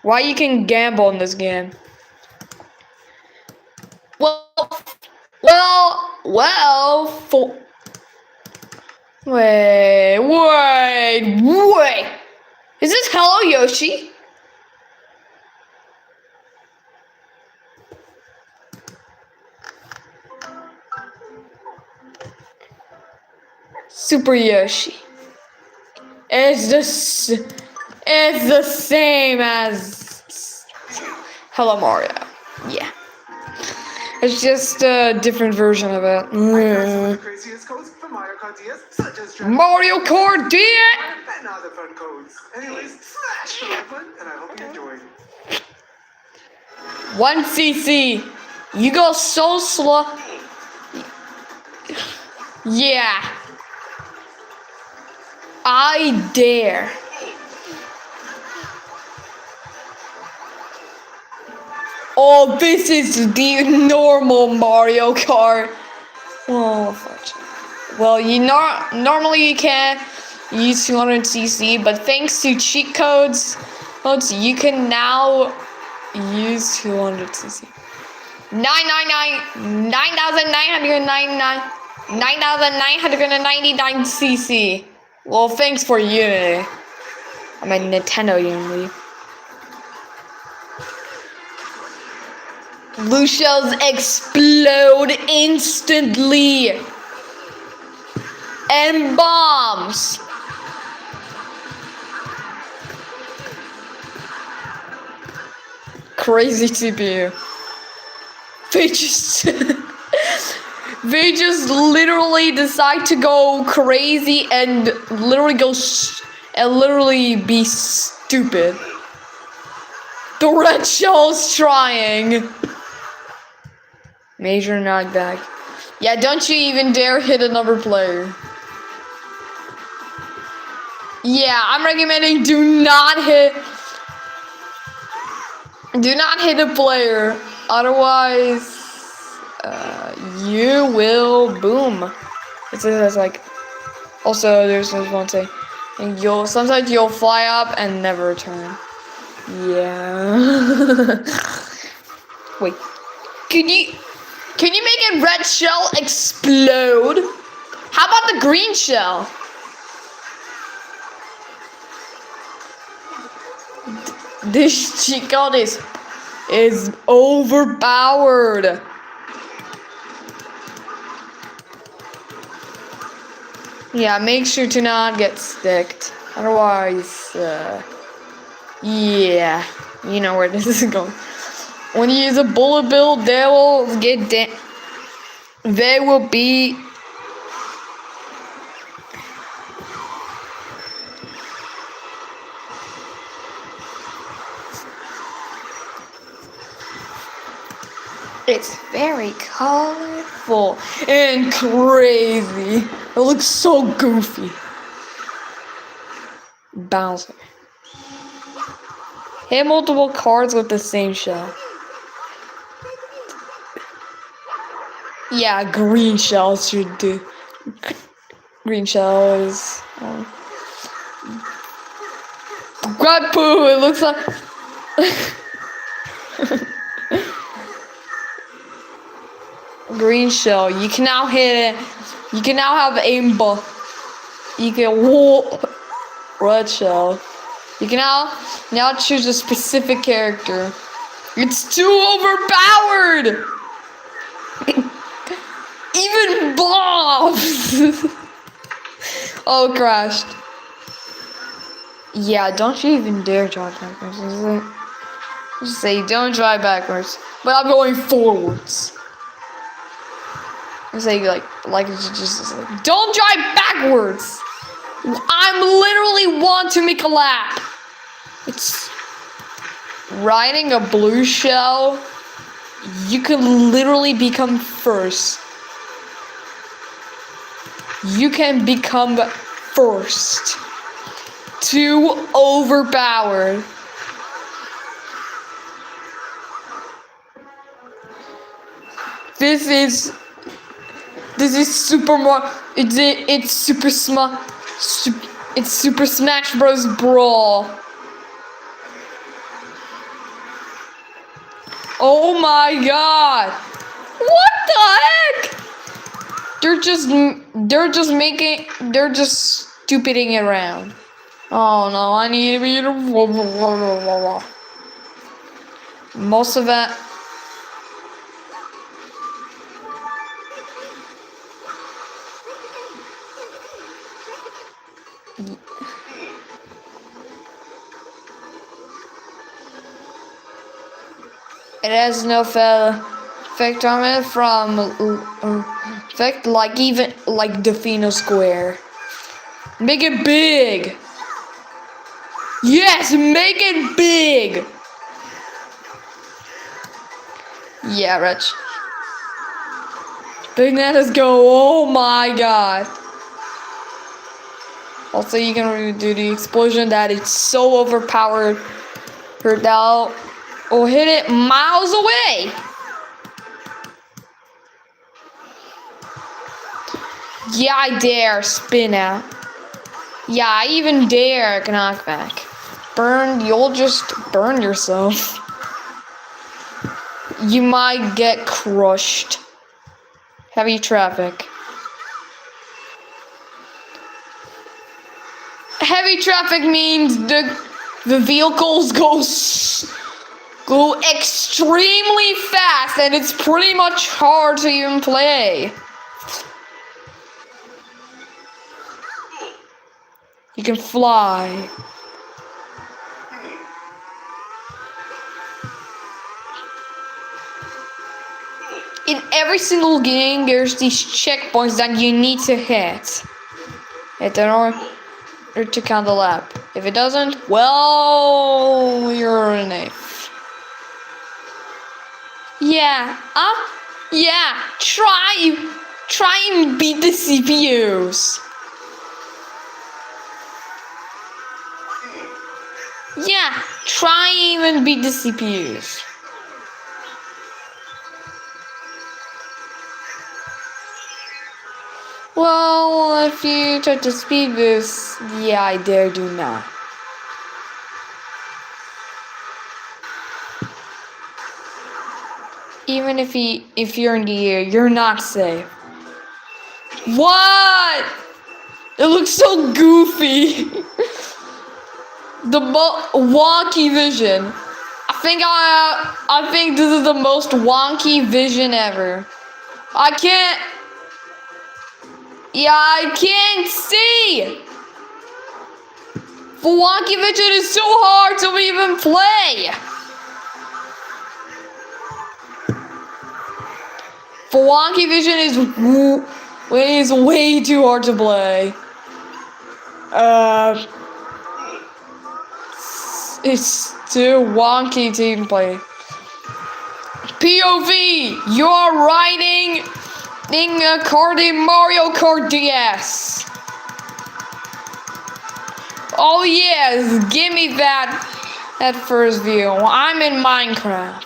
Why you can gamble in this game? Wait. Is this Hello Yoshi? Super Yoshi. It's the same as Hello Mario. Yeah. It's just a different version of it. The craziest codes for Mario Kart DS, such as Mario Kart DS! and other fun codes. Anyways, slash the like button, and I hope you enjoyed. 1cc. You go so slow. Yeah. I dare. Oh, this is the normal Mario Kart. Oh, fudge. Well, normally you can't use 200cc, but thanks to cheat codes, you can now use 200cc. 9,999 cc. Well, thanks for Unity. I mean Nintendo Unity. Blue shells explode instantly. And bombs. Crazy CPU. They just they just literally decide to go crazy and literally literally be stupid. The red shell's trying. Major knockback. Yeah, don't you even dare hit another player. Yeah, I'm recommending do not hit a player. Otherwise, you will boom. It's like, also there's this one thing, and sometimes you'll fly up and never return. Yeah. Wait, can you make a red shell explode? How about the green shell? This cheat code is overpowered. Yeah, make sure to not get sticked. Otherwise, yeah, you know where this is going. When you use a bullet bill, they will they will be it's very colorful and crazy. It looks so goofy. Bouncer. Hit multiple cards with the same shell. Yeah, green shells should do. Green shells. God poo, it looks like. Green shell. You can now hit it. You can now have aimbot. You can red shell. You can now choose a specific character. It's too overpowered. Even bombs. Oh, it crashed. Yeah, don't you even dare drive backwards. Just say don't drive backwards, but I'm going forwards. I say just like don't drive backwards. I'm literally want to make a lap. It's riding a blue shell. You can literally become first. You can become first. Too overpowered. This is Super Mario. It's Super It's Super Smash Bros. Brawl. Oh my god! What the heck? They're just stupiding it around. Oh no, I need to be most of that. It has no effect on it from effect like even like Defino Square. Make it big. Yes, make it big. Yeah, Rich. Bananas go. Oh my god. Also, you can do the explosion that it's so overpowered. Hurt out. Or hit it miles away. Yeah, I dare spin out. Yeah, I even dare knockback. You'll just burn yourself. You might get crushed. Heavy traffic. heavy traffic means the vehicles go extremely fast, and it's pretty much hard to even play. You can fly. In every single game, there's these checkpoints that you need to hit in order to count the lap. If it doesn't, well, you're an ape. Yeah, yeah, try and beat the CPUs. Yeah, try even beat the CPUs. Well, if you try to speed boost, yeah, I dare do not. Even if you're in the air, you're not safe. What? It looks so goofy. The wonky vision. I think this is the most wonky vision ever. I can't see. The wonky vision is so hard to even play. The wonky vision is way too hard to play. It's too wonky to even play. POV, you're riding in a card in Mario Kart DS. Oh yes, give me that first view. I'm in Minecraft.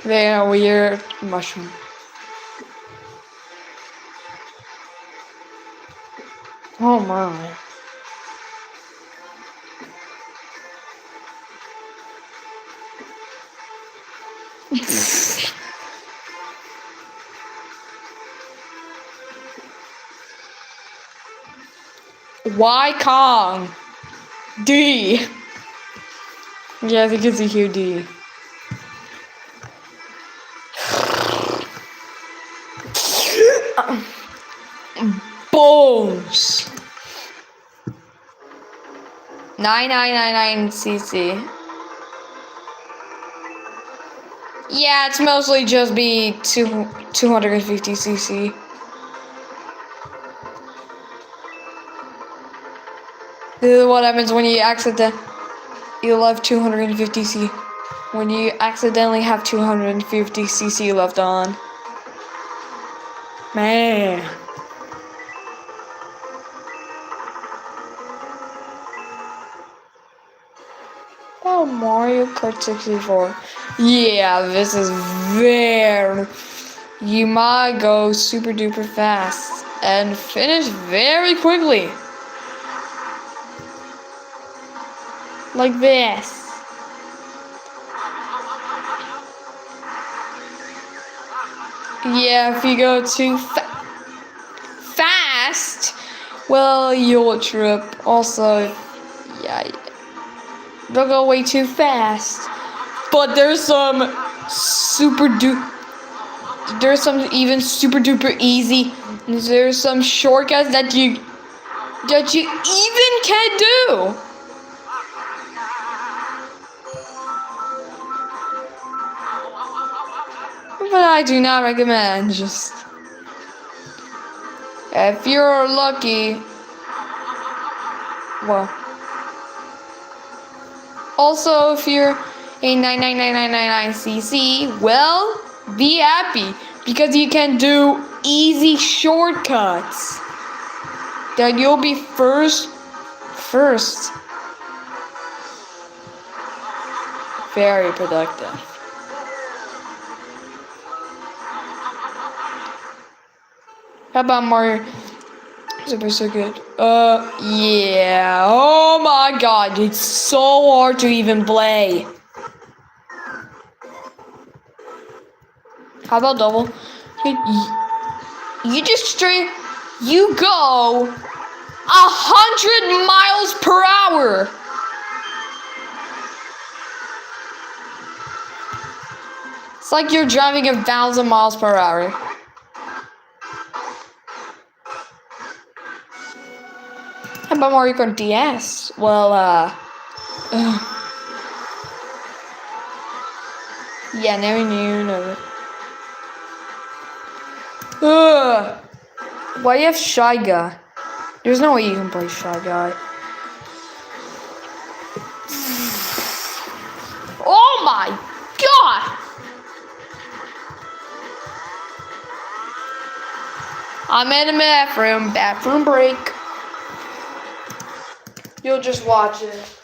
Very weird mushroom. Oh my. Why Kong? D. Yeah, I think it's a huge D. Bones. 9999cc. Yeah, it's mostly just be 250cc. This is what happens when you left 250cc. When you accidentally have 250cc left on. Man. Oh, Mario Kart 64. Yeah, this is very... You might go super duper fast and finish very quickly. Like this. Yeah, if you go too fast, well, you'll trip. Also, yeah, don't go way too fast. But there's some even super duper easy. There's some shortcuts that you even can do. But I do not recommend. Just if you're lucky. Well. Also, if you're a 999999cc, well, be happy because you can do easy shortcuts. That you'll be first. very productive. How about Mario? Super so good. Yeah. Oh my god, it's so hard to even play. How about double? You just straight. You go 100 miles per hour. It's like you're driving 1,000 miles per hour. How about Mario Kart DS? Well, yeah, never knew. Never. Why do you have Shy Guy? There's no way you can play Shy Guy. Oh my god! I'm in the bathroom break. You'll just watch it.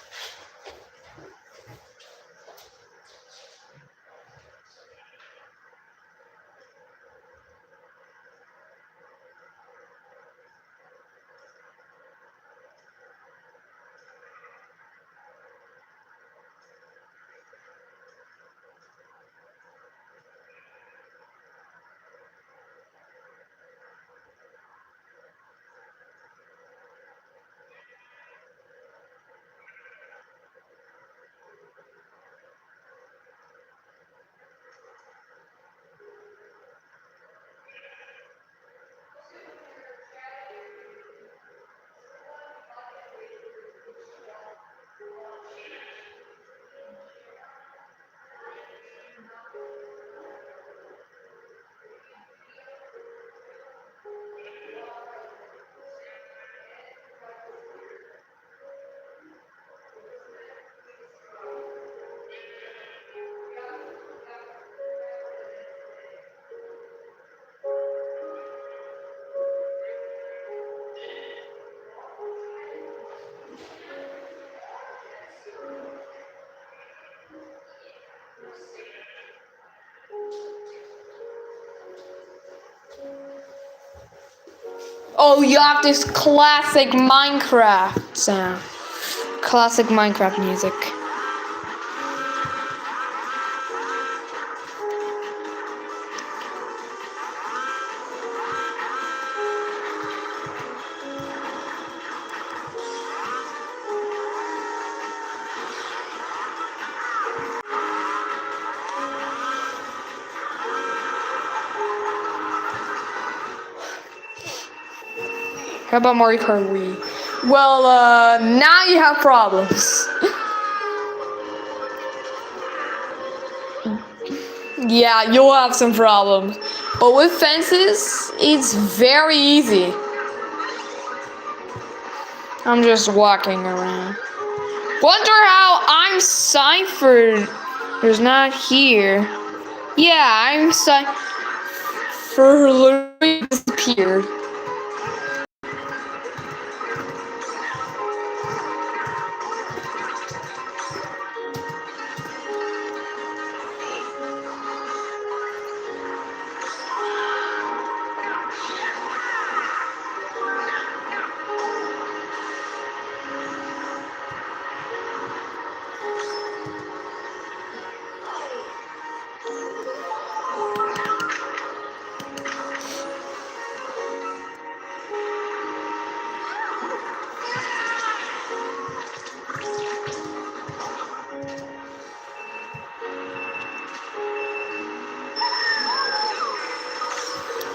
Oh, you have this classic Minecraft sound. Classic Minecraft music. How about Mario Kart Wii? Well, now you have problems. Yeah, you'll have some problems. But with fences, it's very easy. I'm just walking around. Wonder how I'm Cypher. There's not here. Yeah, I'm Cypher literally disappeared.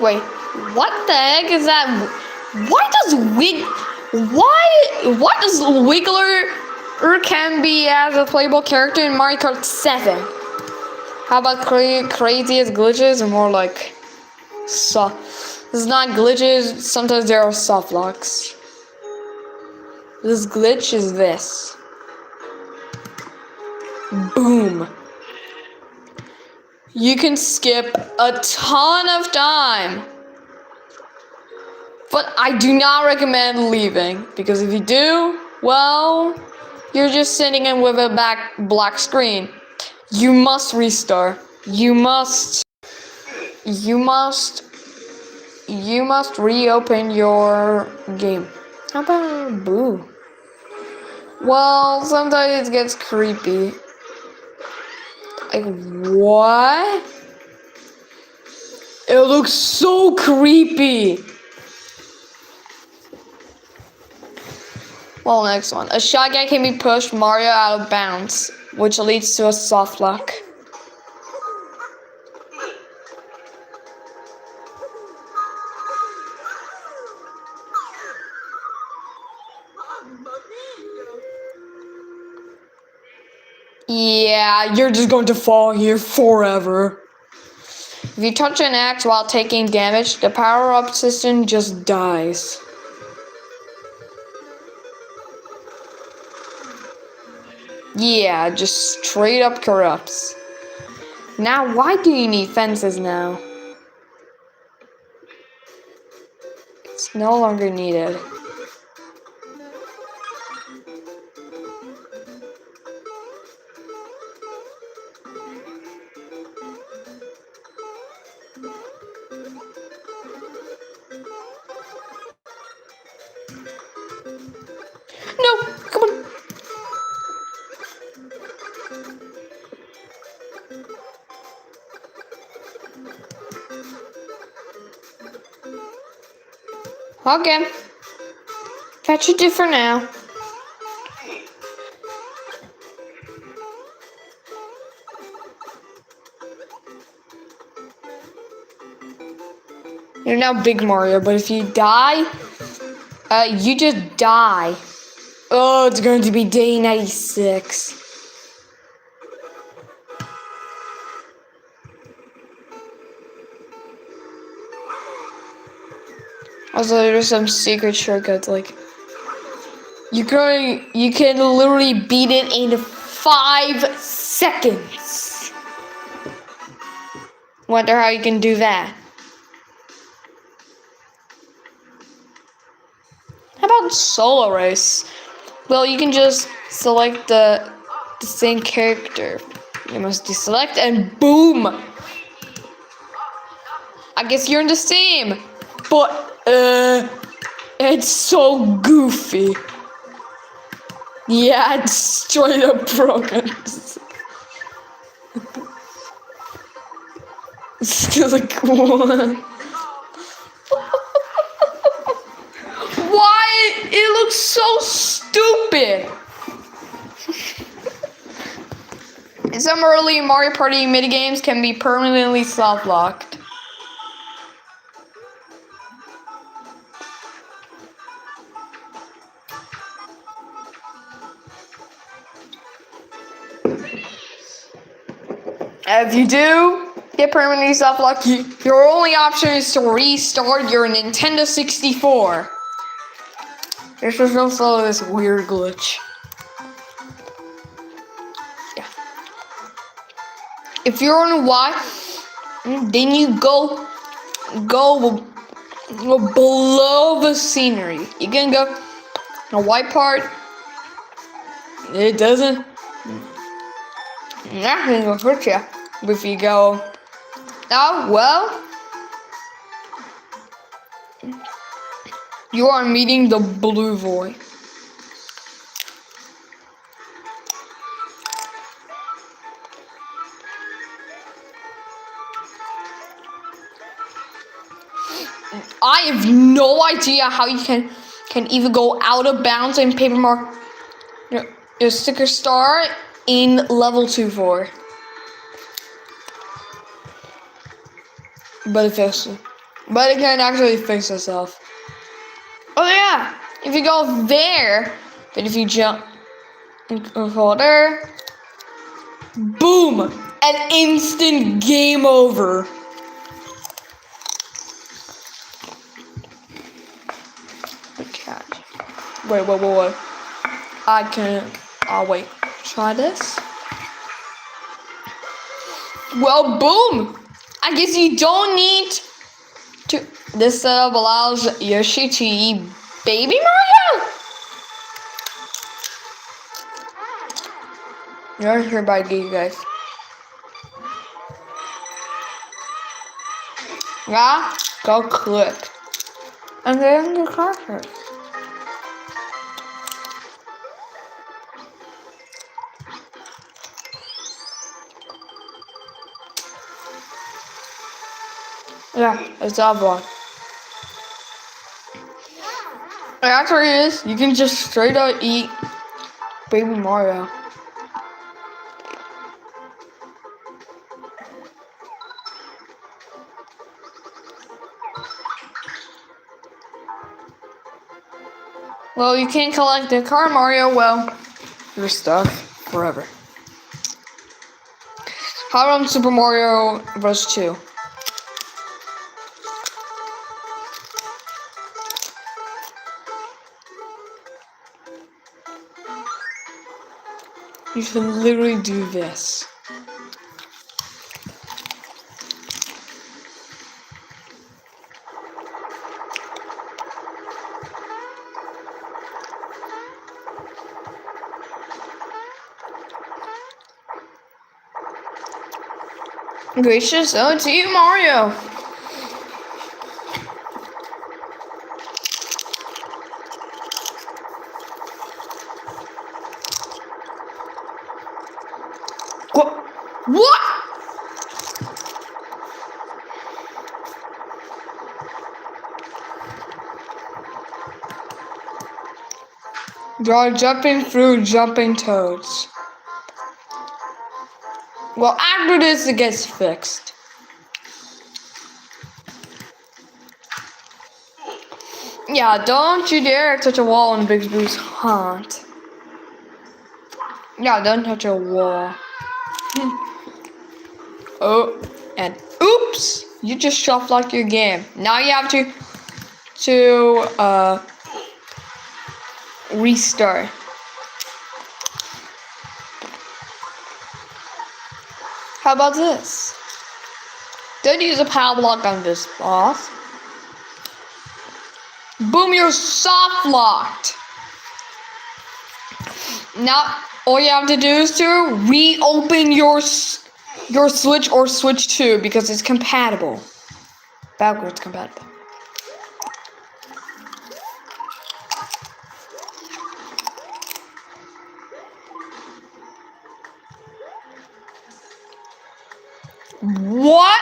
Wait, what the heck is that? Why does Wiggler can be as a playable character in Mario Kart 7? How about craziest glitches and more like soft? This is not glitches. Sometimes there are soft locks. This glitch is this. Boom. You can skip a ton of time. But I do not recommend leaving, because if you do, well, you're just sitting in with a black screen. You must restart. You must reopen your game. How about boo? Well, sometimes it gets creepy. Like, what? It looks so creepy. Well, next one. A shotgun can be pushed Mario out of bounds, which leads to a soft lock. Yeah, you're just going to fall here forever. If you touch an axe while taking damage, the power-up system just dies. Yeah, just straight up corrupts. Now, why do you need fences now? It's no longer needed. No, come on. Okay. That's what you do for now. You're now Big Mario, but if you die, you just die. Oh, it's going to be day 96. Also, there's some secret shortcuts, like you can literally beat it in 5 seconds. Wonder how you can do that. How about solo race? Well, you can just select the same character. You must deselect and boom! I guess you're in the same. But it's so goofy. Yeah, it's straight up broken. Still like what? Why? It looks so stupid. Some early Mario Party minigames can be permanently soft-locked. If you do get permanently soft-locked, your only option is to restart your Nintendo 64. There's also this weird glitch. Yeah. If you're on Y, then you go below the scenery. You can go the white part. It doesn't. Nothing will hurt you. If you go, oh well, you are meeting the blue void. I have no idea how you can even go out of bounds in Paper Mario your Sticker Star in level 2-4. But it can actually fix itself. Oh yeah, if you go there, but if you jump over there, boom, an instant game over. Okay. Wait. I can. Oh wait. Try this. Well, boom. I guess you don't need to. This setup allows Yoshi to eat Baby Mario. You're here by you guys. Yeah, go click. And then the character. Yeah, it's that one. It actually is. You can just straight up eat Baby Mario. Well, you can't collect the car, Mario. Well, you're stuck forever. How about Super Mario Bros. 2? You can literally do this. Gracious, oh, to you, Mario. What? You're jumping through jumping toads. Well, after this, it gets fixed. Yeah, don't you dare touch a wall in Bixby's haunt. Yeah, don't touch a wall. Oh, and oops! You just shuffled like your game. Now you have to restart. How about this? Don't use a power block on this boss. Boom, you're soft locked. Now all you have to do is to reopen your Switch or Switch 2 because it's compatible. Backwards compatible. What?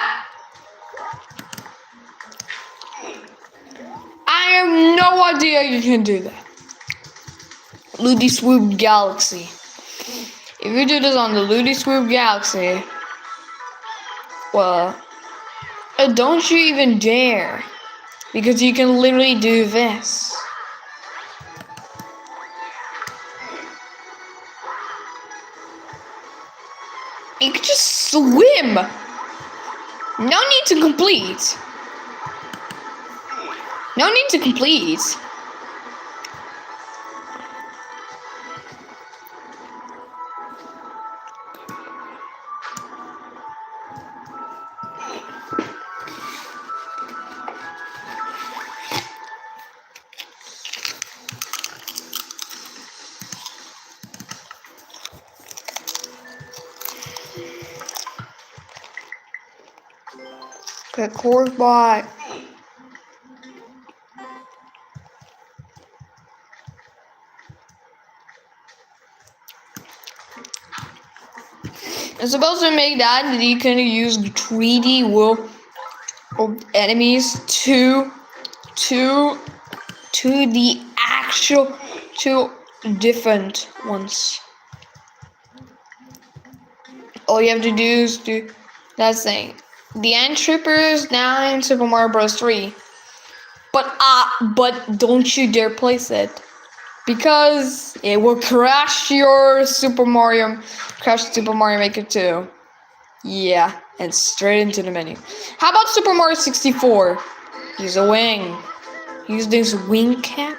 I have no idea you can do that. Ludi Swoop Galaxy. If you do this on the Ludi Swoop Galaxy, well, don't you even dare. Because you can literally do this. You can just swim. No need to complete. No need to complete. Get cord by. It's supposed to make that you can use 3D world enemies to the actual two different ones. All you have to do is do that thing. The Ant Trooper is now in Super Mario Bros. 3. But don't you dare place it. Because it will crash your Super Mario Maker 2. Yeah, and straight into the menu. How about Super Mario 64? Use a wing. Use this wing cap.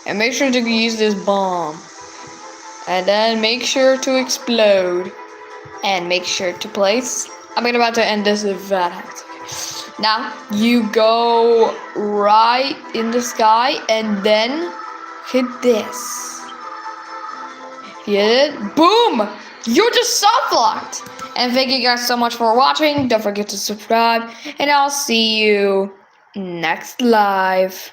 And make sure to use this bomb. And then make sure to explode. And make sure to place. I'm about to end this if that happens. Now, you go right in the sky and then hit this. Hit it. Boom! You're just soft locked. And thank you guys so much for watching. Don't forget to subscribe. And I'll see you next live.